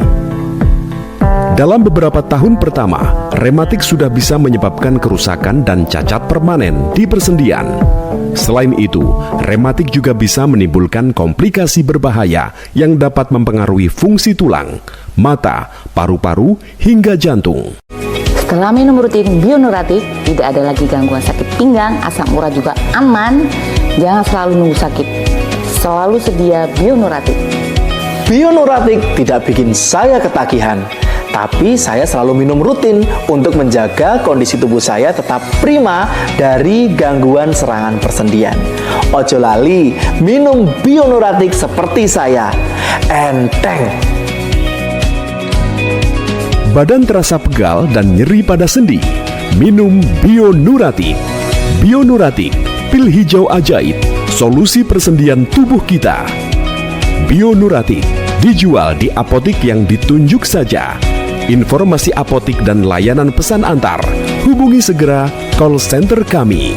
Dalam beberapa tahun pertama, rematik sudah bisa menyebabkan kerusakan dan cacat permanen di persendian. Selain itu, rematik juga bisa menimbulkan komplikasi berbahaya yang dapat mempengaruhi fungsi tulang, mata, paru-paru, hingga jantung. Setelah minum rutin Bionuratik, tidak ada lagi gangguan sakit pinggang, asam urat juga aman. Jangan selalu nunggu sakit, selalu sedia Bionuratik. Bionuratik tidak bikin saya ketagihan, tapi saya selalu minum rutin untuk menjaga kondisi tubuh saya tetap prima dari gangguan serangan persendian. Ojo lali, minum Bionuratik seperti saya. Enteng. Badan terasa pegal dan nyeri pada sendi, minum Bionuratik. Bionuratik, pil hijau ajaib, solusi persendian tubuh kita. Bionuratik dijual di apotik yang ditunjuk saja. Informasi apotik dan layanan pesan antar, hubungi segera call center kami.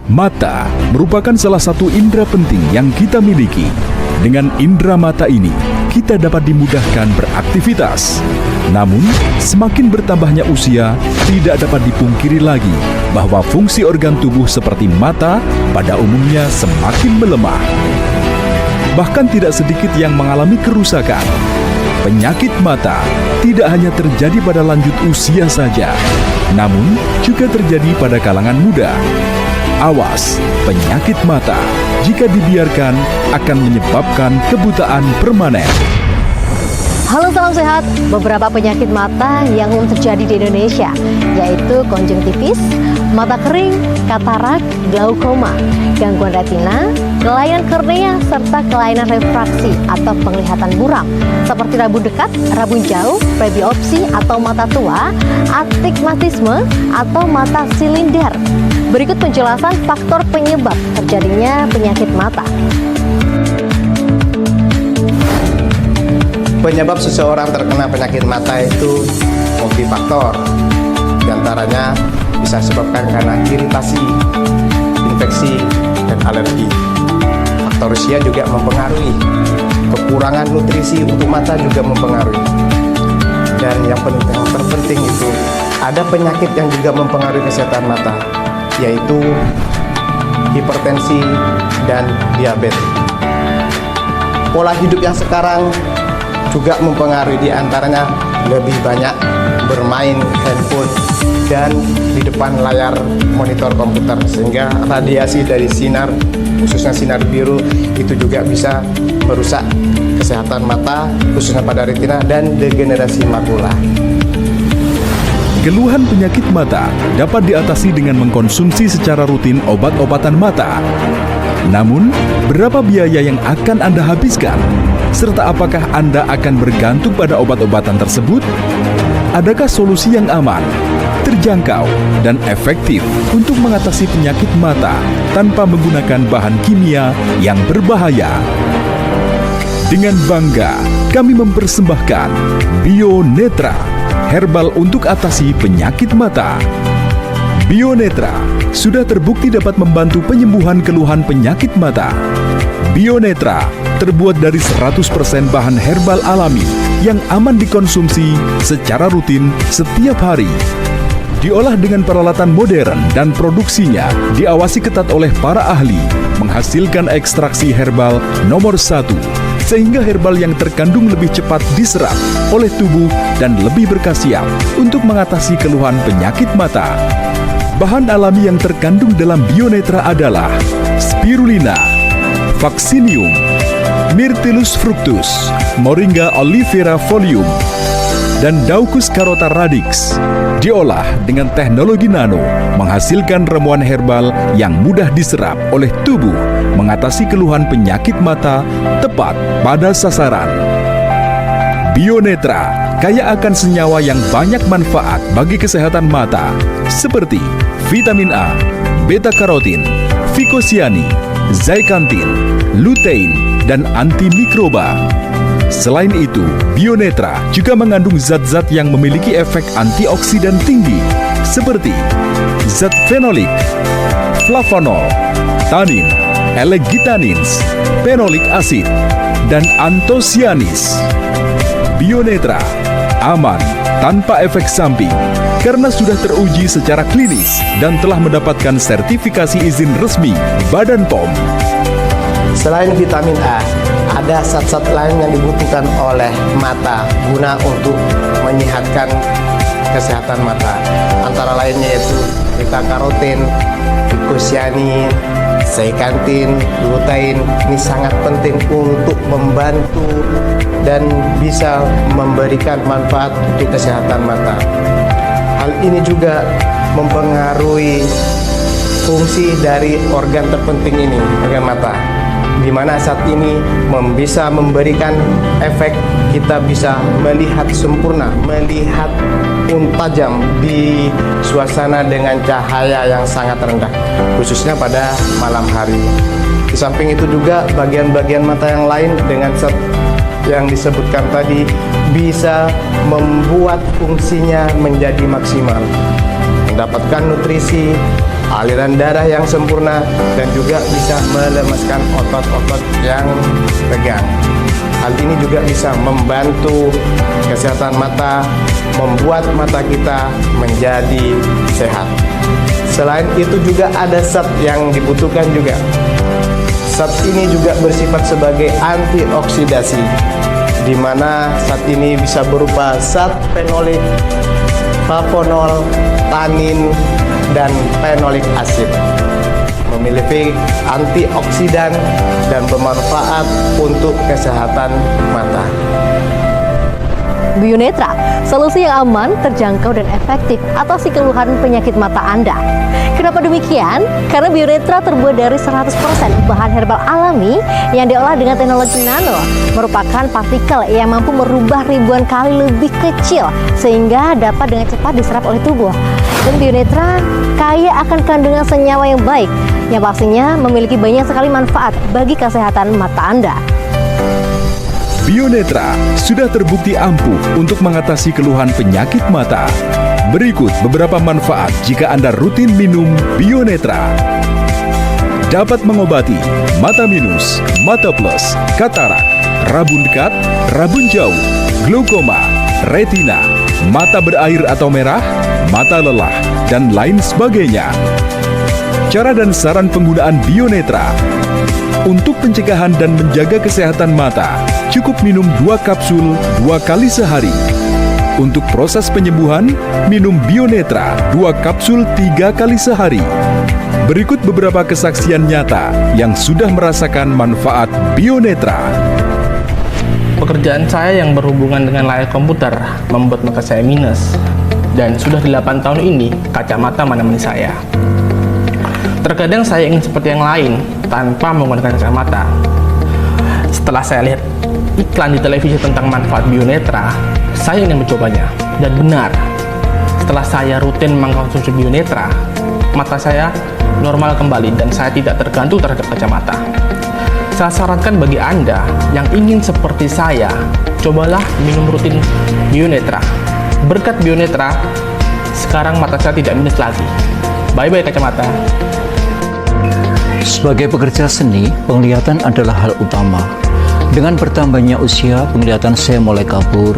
Mata merupakan salah satu indera penting yang kita miliki. Dengan indera mata ini, kita dapat dimudahkan beraktivitas. Namun, semakin bertambahnya usia, tidak dapat dipungkiri lagi bahwa fungsi organ tubuh seperti mata pada umumnya semakin melemah. Bahkan tidak sedikit yang mengalami kerusakan. Penyakit mata tidak hanya terjadi pada lanjut usia saja, namun juga terjadi pada kalangan muda. Awas, penyakit mata jika dibiarkan akan menyebabkan kebutaan permanen. Halo, salam sehat. Beberapa penyakit mata yang umum terjadi di Indonesia yaitu konjungtivis, mata kering, katarak, glaukoma, gangguan retina, kelainan kornea, serta kelainan refraksi atau penglihatan buram seperti rabun dekat, rabun jauh, presbiopsi atau mata tua, astigmatisme atau mata silinder. Berikut penjelasan faktor penyebab terjadinya penyakit mata. Penyebab seseorang terkena penyakit mata itu multifaktor. Di antaranya bisa disebabkan karena iritasi, infeksi, dan alergi. Faktor usia juga mempengaruhi. Kekurangan nutrisi untuk mata juga mempengaruhi. Dan yang terpenting itu ada penyakit yang juga mempengaruhi kesehatan mata, yaitu hipertensi dan diabetes. Pola hidup yang sekarang juga mempengaruhi, di antaranya lebih banyak bermain handphone dan di depan layar monitor komputer, sehingga radiasi dari sinar, khususnya sinar biru, itu juga bisa merusak kesehatan mata, khususnya pada retina dan degenerasi makula. Keluhan penyakit mata dapat diatasi dengan mengkonsumsi secara rutin obat-obatan mata. Namun, berapa biaya yang akan Anda habiskan? Serta apakah Anda akan bergantung pada obat-obatan tersebut? Adakah solusi yang aman, terjangkau, dan efektif untuk mengatasi penyakit mata tanpa menggunakan bahan kimia yang berbahaya? Dengan bangga, kami mempersembahkan Bionetra, herbal untuk atasi penyakit mata. Bionetra sudah terbukti dapat membantu penyembuhan keluhan penyakit mata. Bionetra terbuat dari 100% bahan herbal alami yang aman dikonsumsi secara rutin setiap hari. Diolah dengan peralatan modern dan produksinya diawasi ketat oleh para ahli, menghasilkan ekstraksi herbal nomor 1, sehingga herbal yang terkandung lebih cepat diserap oleh tubuh dan lebih berkhasiat untuk mengatasi keluhan penyakit mata. Bahan alami yang terkandung dalam Bionetra adalah spirulina, vaccinium, myrtillus fructus, moringa oleifera folium, dan daucus carota radix. Diolah dengan teknologi nano, menghasilkan ramuan herbal yang mudah diserap oleh tubuh, mengatasi keluhan penyakit mata tepat pada sasaran. Bionetra kaya akan senyawa yang banyak manfaat bagi kesehatan mata, seperti vitamin A, beta-karotin, vicosiani, zeaxanthin, lutein, dan antimikroba. Selain itu, Bionetra juga mengandung zat-zat yang memiliki efek antioksidan tinggi, seperti zat fenolik, flavonol, tanin, elegitanins, phenolic acid, dan antosianis. Bionetra. Aman, tanpa efek samping, karena sudah teruji secara klinis dan telah mendapatkan sertifikasi izin resmi Badan POM. Selain vitamin A, ada zat-zat lain yang dibutuhkan oleh mata guna untuk menyehatkan kesehatan mata. Antara lainnya yaitu beta-karoten, glucosyanin, zeaxanthin, lutein. Ini sangat penting untuk membantu dan bisa memberikan manfaat untuk kesehatan mata. Hal ini juga mempengaruhi fungsi dari organ terpenting ini, organ mata, di mana saat ini bisa memberikan efek kita bisa melihat sempurna, melihat tajam di suasana dengan cahaya yang sangat rendah, khususnya pada malam hari. Di samping itu juga bagian-bagian mata yang lain dengan yang disebutkan tadi bisa membuat fungsinya menjadi maksimal, mendapatkan nutrisi, aliran darah yang sempurna, dan juga bisa melemaskan otot-otot yang tegang. Hal ini juga bisa membantu kesehatan mata, membuat mata kita menjadi sehat. Selain itu juga ada zat yang dibutuhkan juga. Zat ini juga bersifat sebagai antioksidasi, di mana zat ini bisa berupa zat fenolik, flavonol, tanin, dan fenolik asid. Memiliki antioksidan dan bermanfaat untuk kesehatan mata. Bionetra, solusi yang aman, terjangkau, dan efektif atasi keluhan penyakit mata Anda. Kenapa demikian? Karena Bionetra terbuat dari 100% bahan herbal alami yang diolah dengan teknologi nano, merupakan partikel yang mampu merubah ribuan kali lebih kecil sehingga dapat dengan cepat diserap oleh tubuh. Dan Bionetra kaya akan kandungan senyawa yang baik, yang pastinya memiliki banyak sekali manfaat bagi kesehatan mata Anda. Bionetra sudah terbukti ampuh untuk mengatasi keluhan penyakit mata. Berikut beberapa manfaat jika Anda rutin minum Bionetra. Dapat mengobati mata minus, mata plus, katarak, rabun dekat, rabun jauh, glaukoma, retina, mata berair atau merah, mata lelah, dan lain sebagainya. Cara dan saran penggunaan Bionetra. Untuk pencegahan dan menjaga kesehatan mata, cukup minum 2 kapsul 2 kali sehari. Untuk proses penyembuhan, minum Bionetra 2 kapsul 3 kali sehari. Berikut beberapa kesaksian nyata yang sudah merasakan manfaat Bionetra. Pekerjaan saya yang berhubungan dengan layar komputer membuat mata saya minus. Dan sudah 8 tahun ini, kacamata menemani saya. Terkadang saya ingin seperti yang lain, tanpa menggunakan kacamata. Setelah saya lihat iklan di televisi tentang manfaat Bionetra, saya ingin mencobanya. Dan benar, setelah saya rutin mengkonsumsi Bionetra, mata saya normal kembali dan saya tidak tergantung terhadap kacamata. Saya sarankan bagi Anda yang ingin seperti saya, cobalah minum rutin Bionetra. Berkat Bionetra, sekarang mata saya tidak minus lagi. Bye-bye kacamata. Sebagai pekerja seni, penglihatan adalah hal utama. Dengan bertambahnya usia, penglihatan saya mulai kabur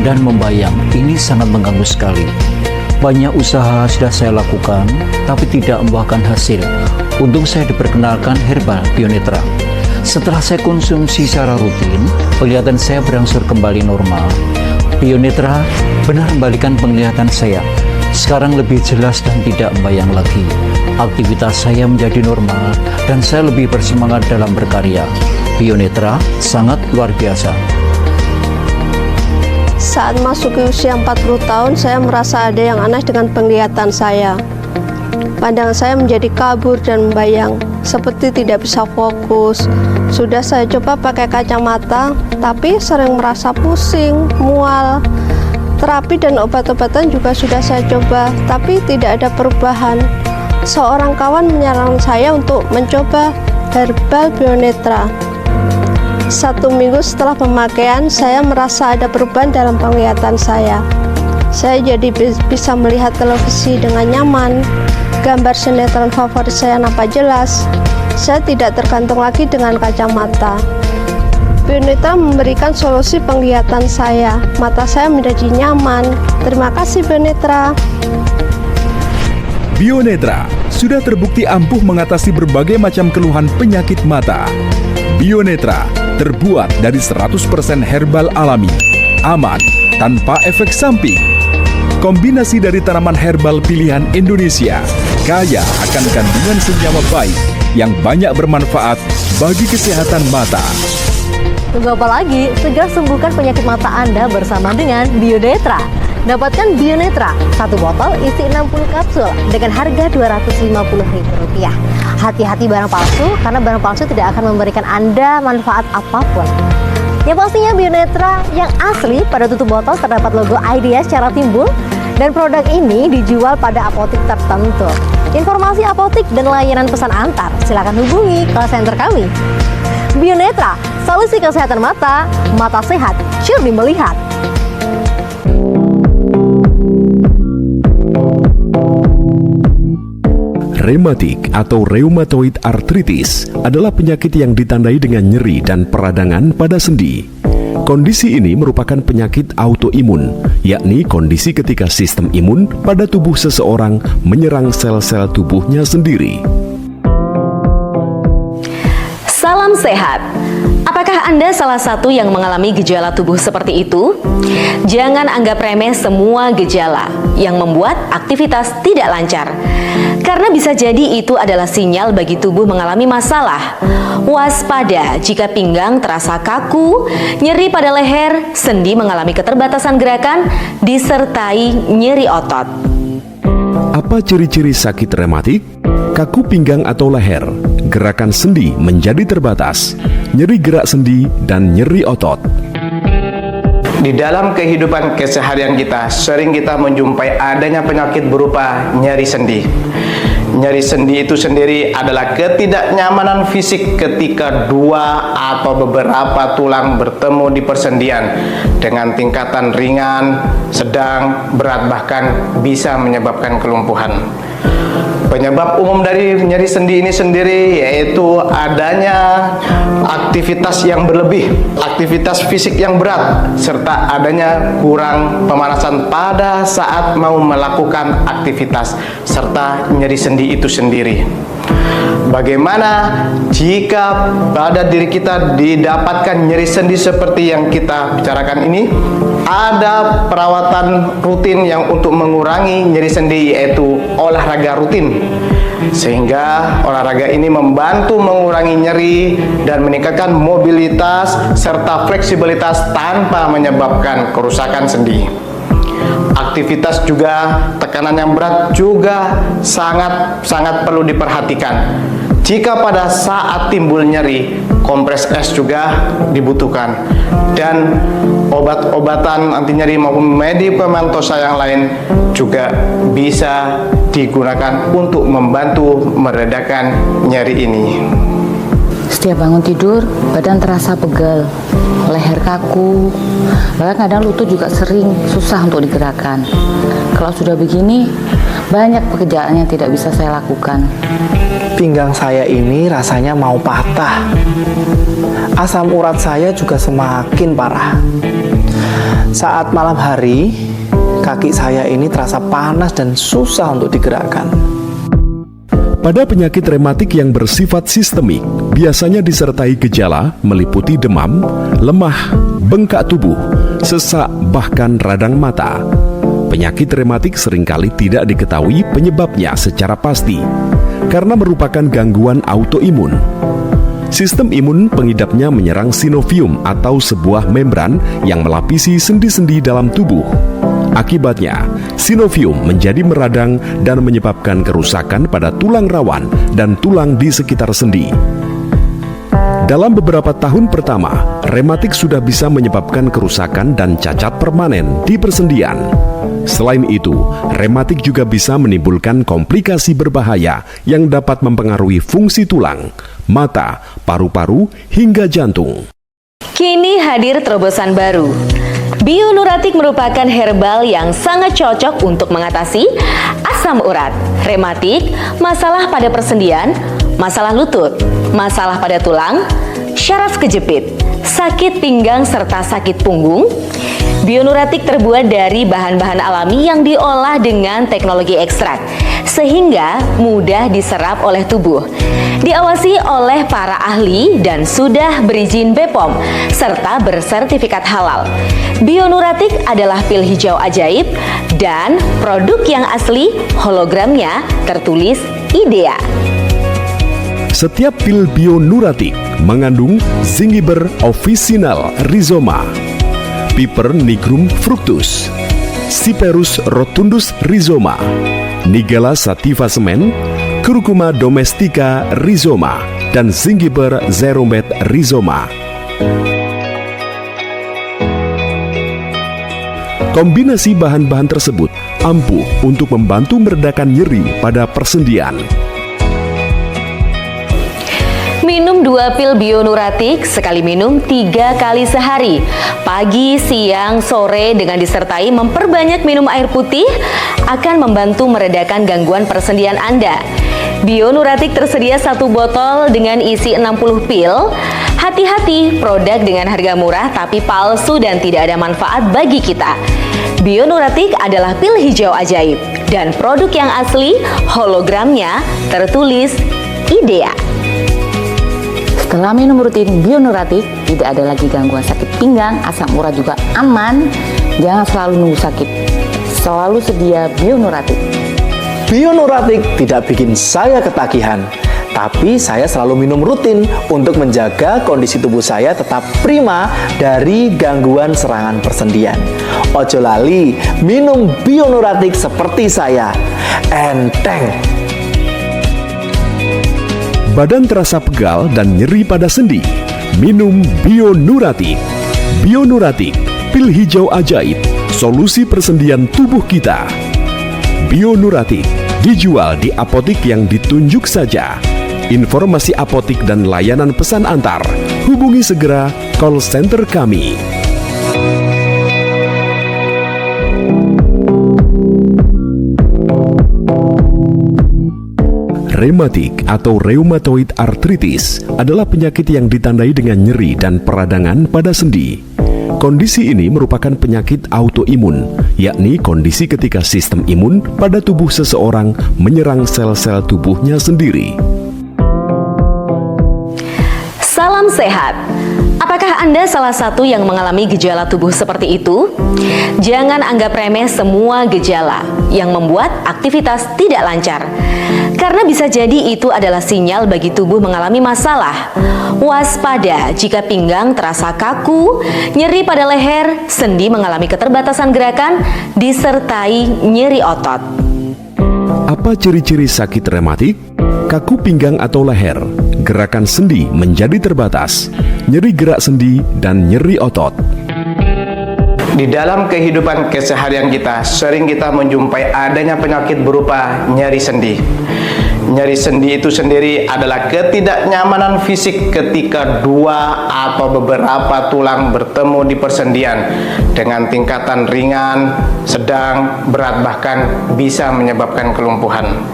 dan membayang. Ini sangat mengganggu sekali. Banyak usaha sudah saya lakukan, tapi tidak membuahkan hasil. Untung saya diperkenalkan herbal Bionetra. Setelah saya konsumsi secara rutin, penglihatan saya berangsur kembali normal. Bionetra benar membalikan penglihatan saya. Sekarang lebih jelas dan tidak membayang lagi. Aktivitas saya menjadi normal dan saya lebih bersemangat dalam berkarya. Bionetra sangat luar biasa. Saat masuk ke usia 40 tahun, saya merasa ada yang aneh dengan penglihatan saya. Pandangan saya menjadi kabur dan membayang, seperti tidak bisa fokus. Sudah saya coba pakai kacamata, tapi sering merasa pusing, mual. Terapi dan obat-obatan juga sudah saya coba, tapi tidak ada perubahan. Seorang kawan menyarankan saya untuk mencoba herbal Bionetra. 1 minggu setelah pemakaian, saya merasa ada perubahan dalam penglihatan saya. Saya jadi bisa melihat televisi dengan nyaman. Gambar sinetron favorit saya nampak jelas. Saya tidak tergantung lagi dengan kacamata. Bionetra memberikan solusi penglihatan saya. Mata saya menjadi nyaman. Terima kasih Bionetra. Bionetra sudah terbukti ampuh mengatasi berbagai macam keluhan penyakit mata. Bionetra terbuat dari 100% herbal alami, aman, tanpa efek samping. Kombinasi dari tanaman herbal pilihan Indonesia, kaya akan kandungan senyawa baik yang banyak bermanfaat bagi kesehatan mata. Tunggu apa lagi? Segera sembuhkan penyakit mata Anda bersama dengan Bionetra. Dapatkan Bionetra, satu botol isi 60 kapsul dengan harga Rp250.000. Hati-hati barang palsu, karena barang palsu tidak akan memberikan Anda manfaat apapun. Yang pastinya Bionetra yang asli, pada tutup botol terdapat logo IDEA secara timbul, dan produk ini dijual pada apotik tertentu. Informasi apotik dan layanan pesan antar, silakan hubungi call center kami. Bionetra, solusi kesehatan mata, mata sehat, cermin melihat. Rematik atau rheumatoid arthritis adalah penyakit yang ditandai dengan nyeri dan peradangan pada sendi. Kondisi ini merupakan penyakit autoimun, yakni kondisi ketika sistem imun pada tubuh seseorang menyerang sel-sel tubuhnya sendiri. Salam sehat. Apakah Anda salah satu yang mengalami gejala tubuh seperti itu? Jangan anggap remeh semua gejala yang membuat aktivitas tidak lancar, karena bisa jadi itu adalah sinyal bagi tubuh mengalami masalah. Waspada jika pinggang terasa kaku, nyeri pada leher, sendi mengalami keterbatasan gerakan, disertai nyeri otot. Apa ciri-ciri sakit rematik? Kaku pinggang atau leher, gerakan sendi menjadi terbatas, nyeri gerak sendi, dan nyeri otot. Di dalam kehidupan keseharian kita, sering kita menjumpai adanya penyakit berupa nyeri sendi. Nyeri sendi itu sendiri adalah ketidaknyamanan fisik ketika dua atau beberapa tulang bertemu di persendian dengan tingkatan ringan, sedang, berat, bahkan bisa menyebabkan kelumpuhan. Penyebab umum dari nyeri sendi ini sendiri yaitu adanya aktivitas yang berlebih, aktivitas fisik yang berat, serta adanya kurang pemanasan pada saat mau melakukan aktivitas, serta nyeri sendi itu sendiri. Bagaimana jika pada diri kita didapatkan nyeri sendi seperti yang kita bicarakan ini? Ada perawatan rutin yang untuk mengurangi nyeri sendi, yaitu olahraga rutin. Sehingga olahraga ini membantu mengurangi nyeri dan meningkatkan mobilitas serta fleksibilitas tanpa menyebabkan kerusakan sendi. Aktivitas juga, tekanan yang berat juga sangat perlu diperhatikan. Jika pada saat timbul nyeri, kompres es juga dibutuhkan, dan obat-obatan anti nyeri maupun medikamentosa yang lain juga bisa digunakan untuk membantu meredakan nyeri ini. Setiap bangun tidur, badan terasa pegal, leher kaku, bahkan kadang lutut juga sering susah untuk digerakkan. Kalau sudah begini, banyak pekerjaan yang tidak bisa saya lakukan. Pinggang saya ini rasanya mau patah. Asam urat saya juga semakin parah. Saat malam hari, kaki saya ini terasa panas dan susah untuk digerakkan. Pada penyakit rematik yang bersifat sistemik, biasanya disertai gejala meliputi demam, lemah, bengkak tubuh, sesak, bahkan radang mata. Penyakit rematik seringkali tidak diketahui penyebabnya secara pasti, karena merupakan gangguan autoimun. Sistem imun pengidapnya menyerang sinovium atau sebuah membran yang melapisi sendi-sendi dalam tubuh. Akibatnya, sinovium menjadi meradang dan menyebabkan kerusakan pada tulang rawan dan tulang di sekitar sendi. Dalam beberapa tahun pertama, rematik sudah bisa menyebabkan kerusakan dan cacat permanen di persendian. Selain itu, rematik juga bisa menimbulkan komplikasi berbahaya yang dapat mempengaruhi fungsi tulang, mata, paru-paru, hingga jantung. Kini hadir terobosan baru. Bioluratik merupakan herbal yang sangat cocok untuk mengatasi asam urat, rematik, masalah pada persendian, masalah lutut, masalah pada tulang, syaraf kejepit, sakit pinggang serta sakit punggung. Bionuratik terbuat dari bahan-bahan alami yang diolah dengan teknologi ekstrak, sehingga mudah diserap oleh tubuh. Diawasi oleh para ahli dan sudah berizin BPOM, serta bersertifikat halal. Bionuratik adalah pil hijau ajaib dan produk yang asli, hologramnya tertulis IDEA. Setiap pil Bionuratik mengandung Zingiber officinal rhizoma, Piper nigrum fructus, Cyperus rotundus rhizoma, Nigella sativa semen, Curcuma domestica rhizoma, dan Zingiber zeromet rhizoma. Kombinasi bahan-bahan tersebut ampuh untuk membantu meredakan nyeri pada persendian. Minum 2 pil Bionuratik, sekali minum 3 kali sehari, pagi, siang, sore, dengan disertai memperbanyak minum air putih akan membantu meredakan gangguan persendian Anda. Bionuratik tersedia 1 botol dengan isi 60 pil. Hati-hati, produk dengan harga murah tapi palsu dan tidak ada manfaat bagi kita. Bionuratik adalah pil hijau ajaib dan produk yang asli, hologramnya tertulis IDEA. Setelah minum rutin Bionuratik, tidak ada lagi gangguan sakit pinggang, asam urat juga aman. Jangan selalu nunggu sakit, selalu sedia Bionuratik. Bionuratik tidak bikin saya ketagihan, tapi saya selalu minum rutin untuk menjaga kondisi tubuh saya tetap prima dari gangguan serangan persendian. Ojo lali, minum Bionuratik seperti saya. Enteng. Badan terasa pegal dan nyeri pada sendi, minum Bionuratik. Bionuratik, pil hijau ajaib, solusi persendian tubuh kita. Bionuratik dijual di apotik yang ditunjuk saja. Informasi apotik dan layanan pesan antar, hubungi segera call center kami. Rematik atau rheumatoid arthritis adalah penyakit yang ditandai dengan nyeri dan peradangan pada sendi. Kondisi ini merupakan penyakit autoimun, yakni kondisi ketika sistem imun pada tubuh seseorang menyerang sel-sel tubuhnya sendiri. Salam sehat. Apakah Anda salah satu yang mengalami gejala tubuh seperti itu? Jangan anggap remeh semua gejala yang membuat aktivitas tidak lancar, karena bisa jadi itu adalah sinyal bagi tubuh mengalami masalah. Waspada jika pinggang terasa kaku, nyeri pada leher, sendi mengalami keterbatasan gerakan, disertai nyeri otot. Apa ciri-ciri sakit rematik? Kaku pinggang atau leher, gerakan sendi menjadi terbatas, nyeri gerak sendi, dan nyeri otot. Di dalam kehidupan keseharian kita, sering kita menjumpai adanya penyakit berupa nyeri sendi. Nyeri sendi itu sendiri adalah ketidaknyamanan fisik ketika 2 atau beberapa tulang bertemu di persendian dengan tingkatan ringan, sedang, berat, bahkan bisa menyebabkan kelumpuhan.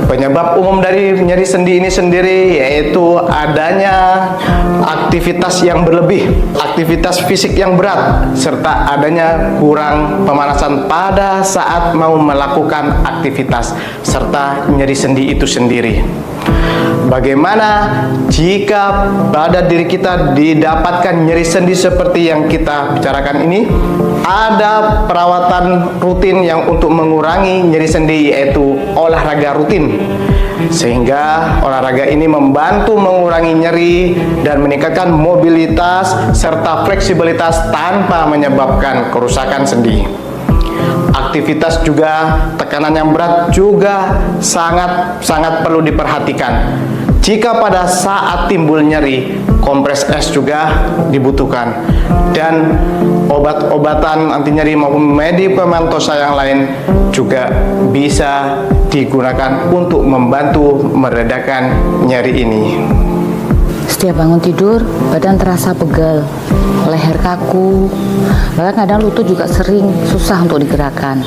Penyebab umum dari nyeri sendi ini sendiri yaitu adanya aktivitas yang berlebih, aktivitas fisik yang berat, serta adanya kurang pemanasan pada saat mau melakukan aktivitas, serta nyeri sendi itu sendiri. Bagaimana jika pada diri kita didapatkan nyeri sendi seperti yang kita bicarakan ini? Ada perawatan rutin yang untuk mengurangi nyeri sendi, yaitu olahraga rutin, sehingga olahraga ini membantu mengurangi nyeri dan meningkatkan mobilitas serta fleksibilitas tanpa menyebabkan kerusakan sendi. Aktivitas juga, tekanan yang berat juga sangat perlu diperhatikan. Jika pada saat timbul nyeri, kompres es juga dibutuhkan, dan obat-obatan anti nyeri maupun medikamentosa yang lain juga bisa digunakan untuk membantu meredakan nyeri ini. Setiap bangun tidur, badan terasa pegal, leher kaku, bahkan kadang lutut juga sering susah untuk digerakkan.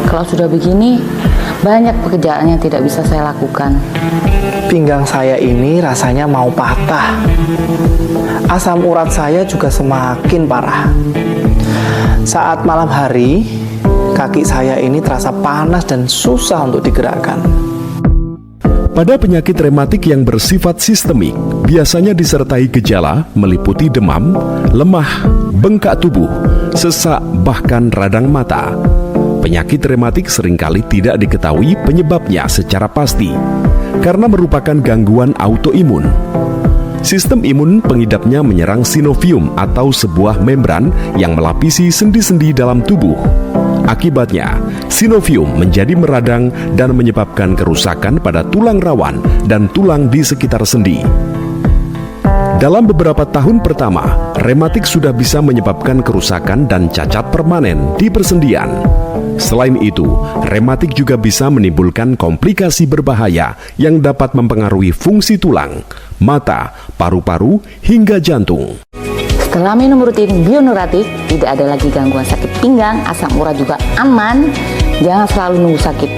Kalau sudah begini, Banyak pekerjaan yang tidak bisa saya lakukan. Pinggang saya ini rasanya mau patah. Asam urat saya juga semakin parah. Saat malam hari, kaki saya ini terasa panas dan susah untuk digerakkan. Pada penyakit rematik yang bersifat sistemik, biasanya disertai gejala meliputi demam, lemah, bengkak tubuh, sesak, bahkan radang mata. Penyakit rematik seringkali tidak diketahui penyebabnya secara pasti, karena merupakan gangguan autoimun. Sistem imun pengidapnya menyerang sinovium atau sebuah membran yang melapisi sendi-sendi dalam tubuh. Akibatnya, sinovium menjadi meradang dan menyebabkan kerusakan pada tulang rawan dan tulang di sekitar sendi. Dalam beberapa tahun pertama, rematik sudah bisa menyebabkan kerusakan dan cacat permanen di persendian. Selain itu, rematik juga bisa menimbulkan komplikasi berbahaya yang dapat mempengaruhi fungsi tulang, mata, paru-paru, hingga jantung. Setelah minum rutin Bionuratik, tidak ada lagi gangguan sakit pinggang, asam urat juga aman. Jangan selalu nunggu sakit,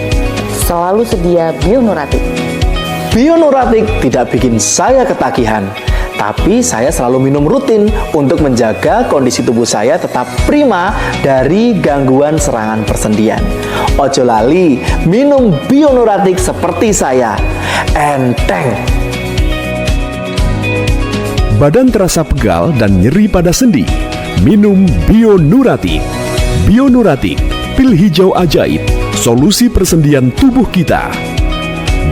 selalu sedia Bionuratik. Bionuratik tidak bikin saya ketagihan, tapi saya selalu minum rutin untuk menjaga kondisi tubuh saya tetap prima dari gangguan serangan persendian. Ojo lali, minum Bionuratik seperti saya. Enteng. Badan terasa pegal dan nyeri pada sendi, minum Bionuratik. Bionuratik, pil hijau ajaib, solusi persendian tubuh kita.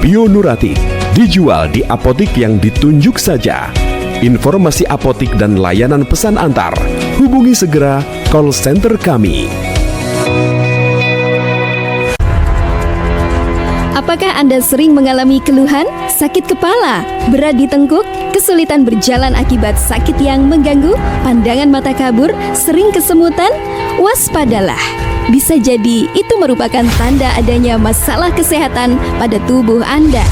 Bionuratik dijual di apotik yang ditunjuk saja. Informasi apotik dan layanan pesan antar, hubungi segera call center kami. Apakah Anda sering mengalami keluhan, sakit kepala, berat di tengkuk, kesulitan berjalan akibat sakit yang mengganggu, pandangan mata kabur, sering kesemutan? Waspadalah. Bisa jadi itu merupakan tanda adanya masalah kesehatan pada tubuh Anda.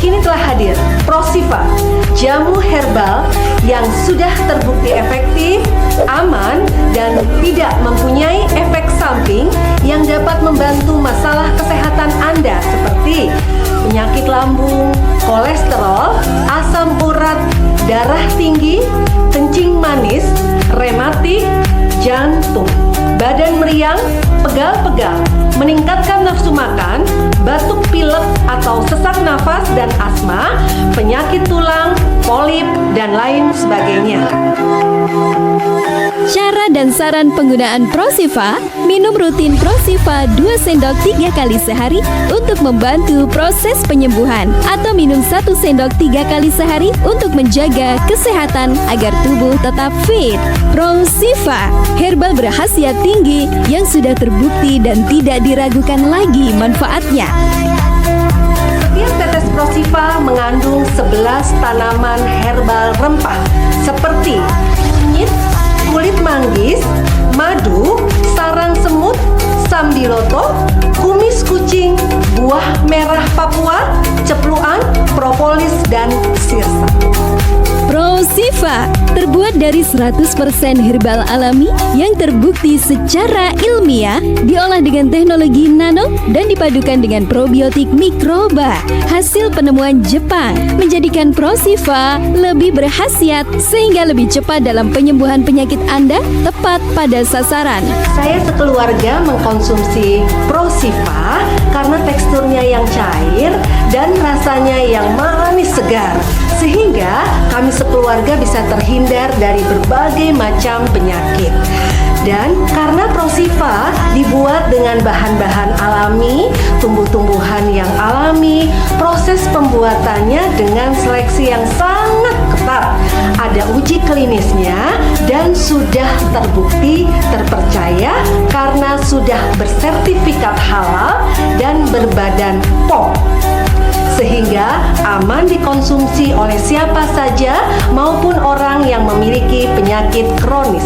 Kini telah hadir Prosiva, jamu herbal yang sudah terbukti efektif, aman, dan tidak mempunyai efek samping yang dapat membantu masalah kesehatan Anda seperti penyakit lambung, kolesterol, asam urat, darah tinggi, kencing manis, rematik, jantung, badan meriang, pegal-pegal, meningkatkan nafsu makan, batuk pilek atau sesak nafas dan asma, penyakit tulang, polip, dan lain sebagainya. Cara dan saran penggunaan Prosiva: minum rutin Prosiva 2 sendok 3 kali sehari untuk membantu proses penyembuhan, atau minum 1 sendok 3 kali sehari untuk menjaga kesehatan agar tubuh tetap fit. Prosiva, herbal berkhasiat tinggi yang sudah terbukti dan tidak diragukan lagi manfaatnya. Setiap tetes Prosiva mengandung 11 tanaman herbal rempah seperti kunyit, kulit manggis, madu, sarang semut, sambiloto, kumis kucing, buah merah Papua, cepluan, propolis, dan sirsa. Prosiva terbuat dari 100% herbal alami yang terbukti secara ilmiah, diolah dengan teknologi nano dan dipadukan dengan probiotik mikroba. Hasil penemuan Jepang menjadikan Prosiva lebih berkhasiat sehingga lebih cepat dalam penyembuhan penyakit Anda tepat pada sasaran. Saya sekeluarga mengkonsumsi Prosiva karena teksturnya yang cair dan rasanya yang manis segar, sehingga kami sekeluarga bisa terhindar dari berbagai macam penyakit. Dan karena Prosiva dibuat dengan bahan-bahan alami, tumbuh-tumbuhan yang alami, proses pembuatannya dengan seleksi yang sangat ketat. Ada uji klinisnya dan sudah terbukti terpercaya karena sudah bersertifikat halal dan berbadan POM, sehingga aman dikonsumsi oleh siapa saja maupun orang yang memiliki penyakit kronis.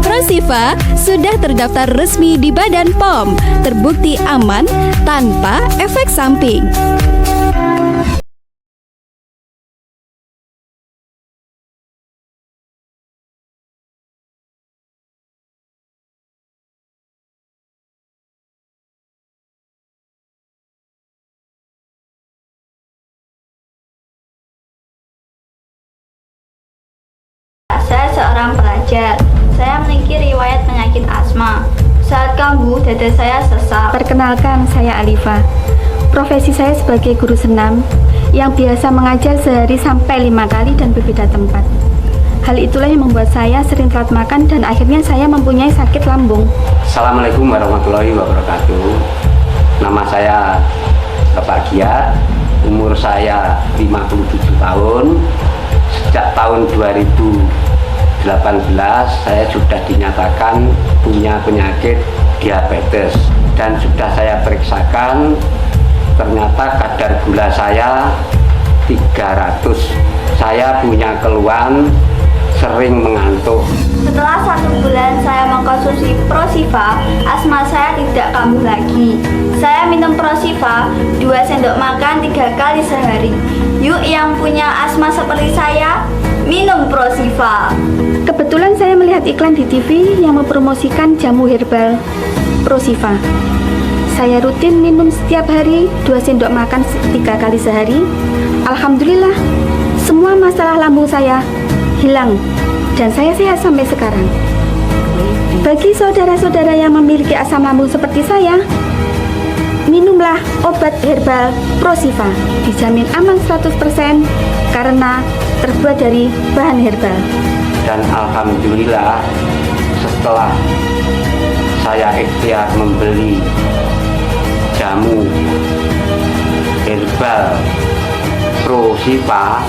Prosiva sudah terdaftar resmi di Badan POM, terbukti aman tanpa efek samping. Saya seorang pelajar. Saya memiliki riwayat penyakit asma. Saat kambuh, dada saya sesak. Perkenalkan, saya Alifa. Profesi saya sebagai guru senam yang biasa mengajar sehari sampai 5 kali dan berbeda tempat. Hal itulah yang membuat saya sering telat makan dan akhirnya saya mempunyai sakit lambung. Assalamualaikum warahmatullahi wabarakatuh. Nama saya Bapak Giat, umur saya 57 tahun. Sejak tahun 2018 saya sudah dinyatakan punya penyakit diabetes dan sudah saya periksakan, ternyata kadar gula saya 300. Saya punya keluhan sering mengantuk. Setelah 1 bulan saya mengkonsumsi Prosiva, asma saya tidak kambuh lagi. Saya minum Prosiva 2 sendok makan 3 kali sehari. Yuk yang punya asma seperti saya, minum Prosiva. Kebetulan saya melihat iklan di TV yang mempromosikan jamu herbal Prosiva. Saya rutin minum setiap hari 2 sendok makan 3 kali sehari. Alhamdulillah, semua masalah lambung saya hilang dan saya sehat sampai sekarang. Bagi saudara-saudara yang memiliki asam lambung seperti saya, minumlah obat herbal Prosiva. Dijamin aman 100% karena terbuat dari bahan herbal. Dan alhamdulillah, setelah saya ikhtiar membeli jamu herbal Prosiva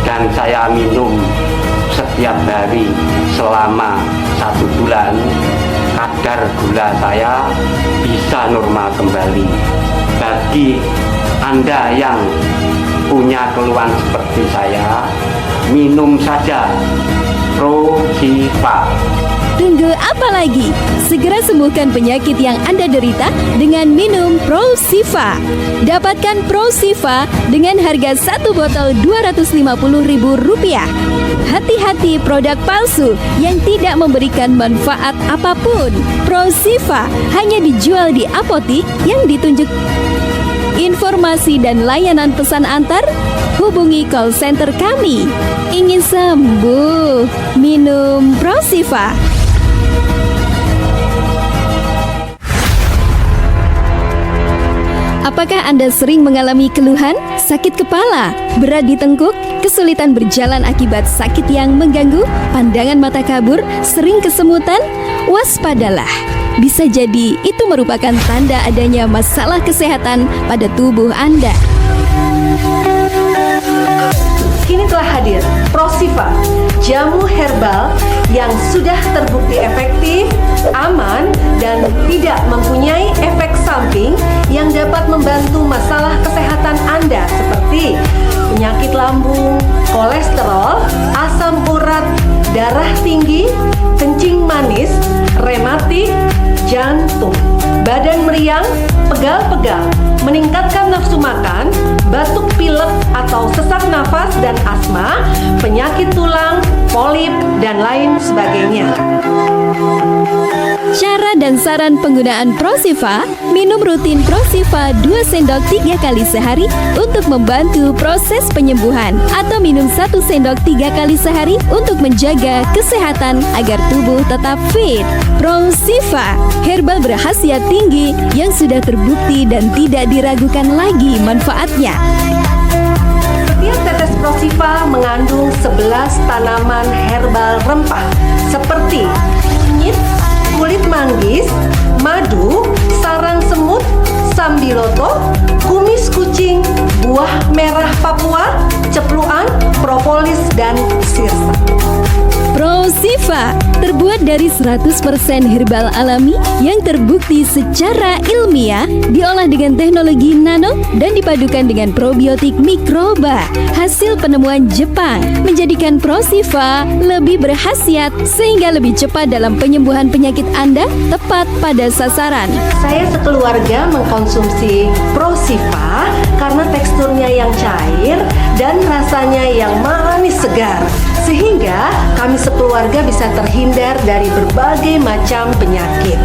dan saya minum setiap hari selama 1 bulan, kadar gula saya bisa normal kembali. Bagi Anda yang punya keluhan seperti saya, minum saja Prosiva. Tunggu apa lagi? Segera sembuhkan penyakit yang Anda derita dengan minum Prosiva. Dapatkan Prosiva dengan harga 1 botol Rp250.000. Hati-hati produk palsu yang tidak memberikan manfaat apapun. Prosiva hanya dijual di apotik yang ditunjuk. Informasi dan layanan pesan antar, hubungi call center kami. Ingin sembuh? Minum Prosiva. Apakah Anda sering mengalami keluhan, sakit kepala, berat di tengkuk, kesulitan berjalan akibat sakit yang mengganggu, pandangan mata kabur, sering kesemutan? Waspadalah. Bisa jadi itu merupakan tanda adanya masalah kesehatan pada tubuh Anda. Kini telah hadir Prosiva, jamu herbal yang sudah terbukti efektif, aman, dan tidak mempunyai efek samping yang dapat membantu masalah kesehatan Anda seperti penyakit lambung, kolesterol, asam urat, darah tinggi, kencing manis, rematik, jantung, badan meriang, pegal-pegal, meningkatkan nafsu makan, batuk pilek atau sesak nafas dan asma, penyakit tulang, polip, dan lain sebagainya. Cara dan saran penggunaan Prosiva: minum rutin Prosiva 2 sendok 3 kali sehari untuk membantu proses penyembuhan, atau minum 1 sendok 3 kali sehari untuk menjaga kesehatan agar tubuh tetap fit. Prosiva, herbal berkhasiat tinggi yang sudah terbukti dan tidak diragukan lagi manfaatnya. Setiap tetes Prosiva mengandung 11 tanaman herbal rempah seperti kunyit, kulit manggis, madu, sarang semut, sambiloto, kumis kucing, buah merah Papua, cepluan, propolis, dan sirsa. Prosiva terbuat dari 100% herbal alami yang terbukti secara ilmiah, diolah dengan teknologi nano dan dipadukan dengan probiotik mikroba. Hasil penemuan Jepang menjadikan Prosiva lebih berkhasiat sehingga lebih cepat dalam penyembuhan penyakit Anda, tepat pada sasaran. Saya sekeluarga mengkonsumsi Prosiva karena teksturnya yang cair dan rasanya yang manis segar, sehingga kami sekeluarga bisa terhindar dari berbagai macam penyakit.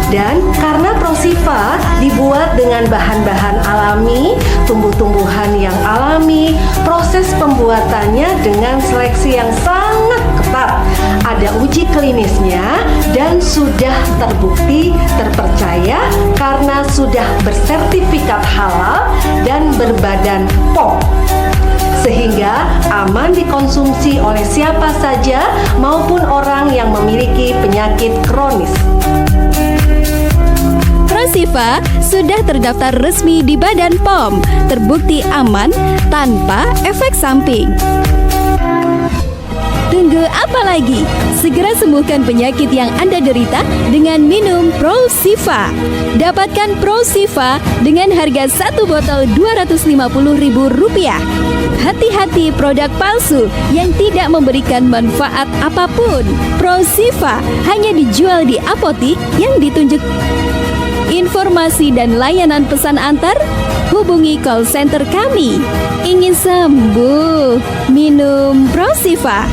Dan karena Prosiva dibuat dengan bahan-bahan alami, tumbuh-tumbuhan yang alami, proses pembuatannya dengan seleksi yang sangat ketat. Ada uji klinisnya dan sudah terbukti terpercaya karena sudah bersertifikat halal dan berbadan POM, sehingga aman dikonsumsi oleh siapa saja maupun orang yang memiliki penyakit kronis. Prosiva sudah terdaftar resmi di Badan POM, terbukti aman tanpa efek samping. Tunggu apa lagi? Segera sembuhkan penyakit yang Anda derita dengan minum Prosiva. Dapatkan Prosiva dengan harga satu botol Rp250.000. Hati-hati produk palsu yang tidak memberikan manfaat apapun. Prosiva hanya dijual di apotik yang ditunjuk. Informasi dan layanan pesan antar, hubungi call center kami. Ingin sembuh? Minum Prosiva.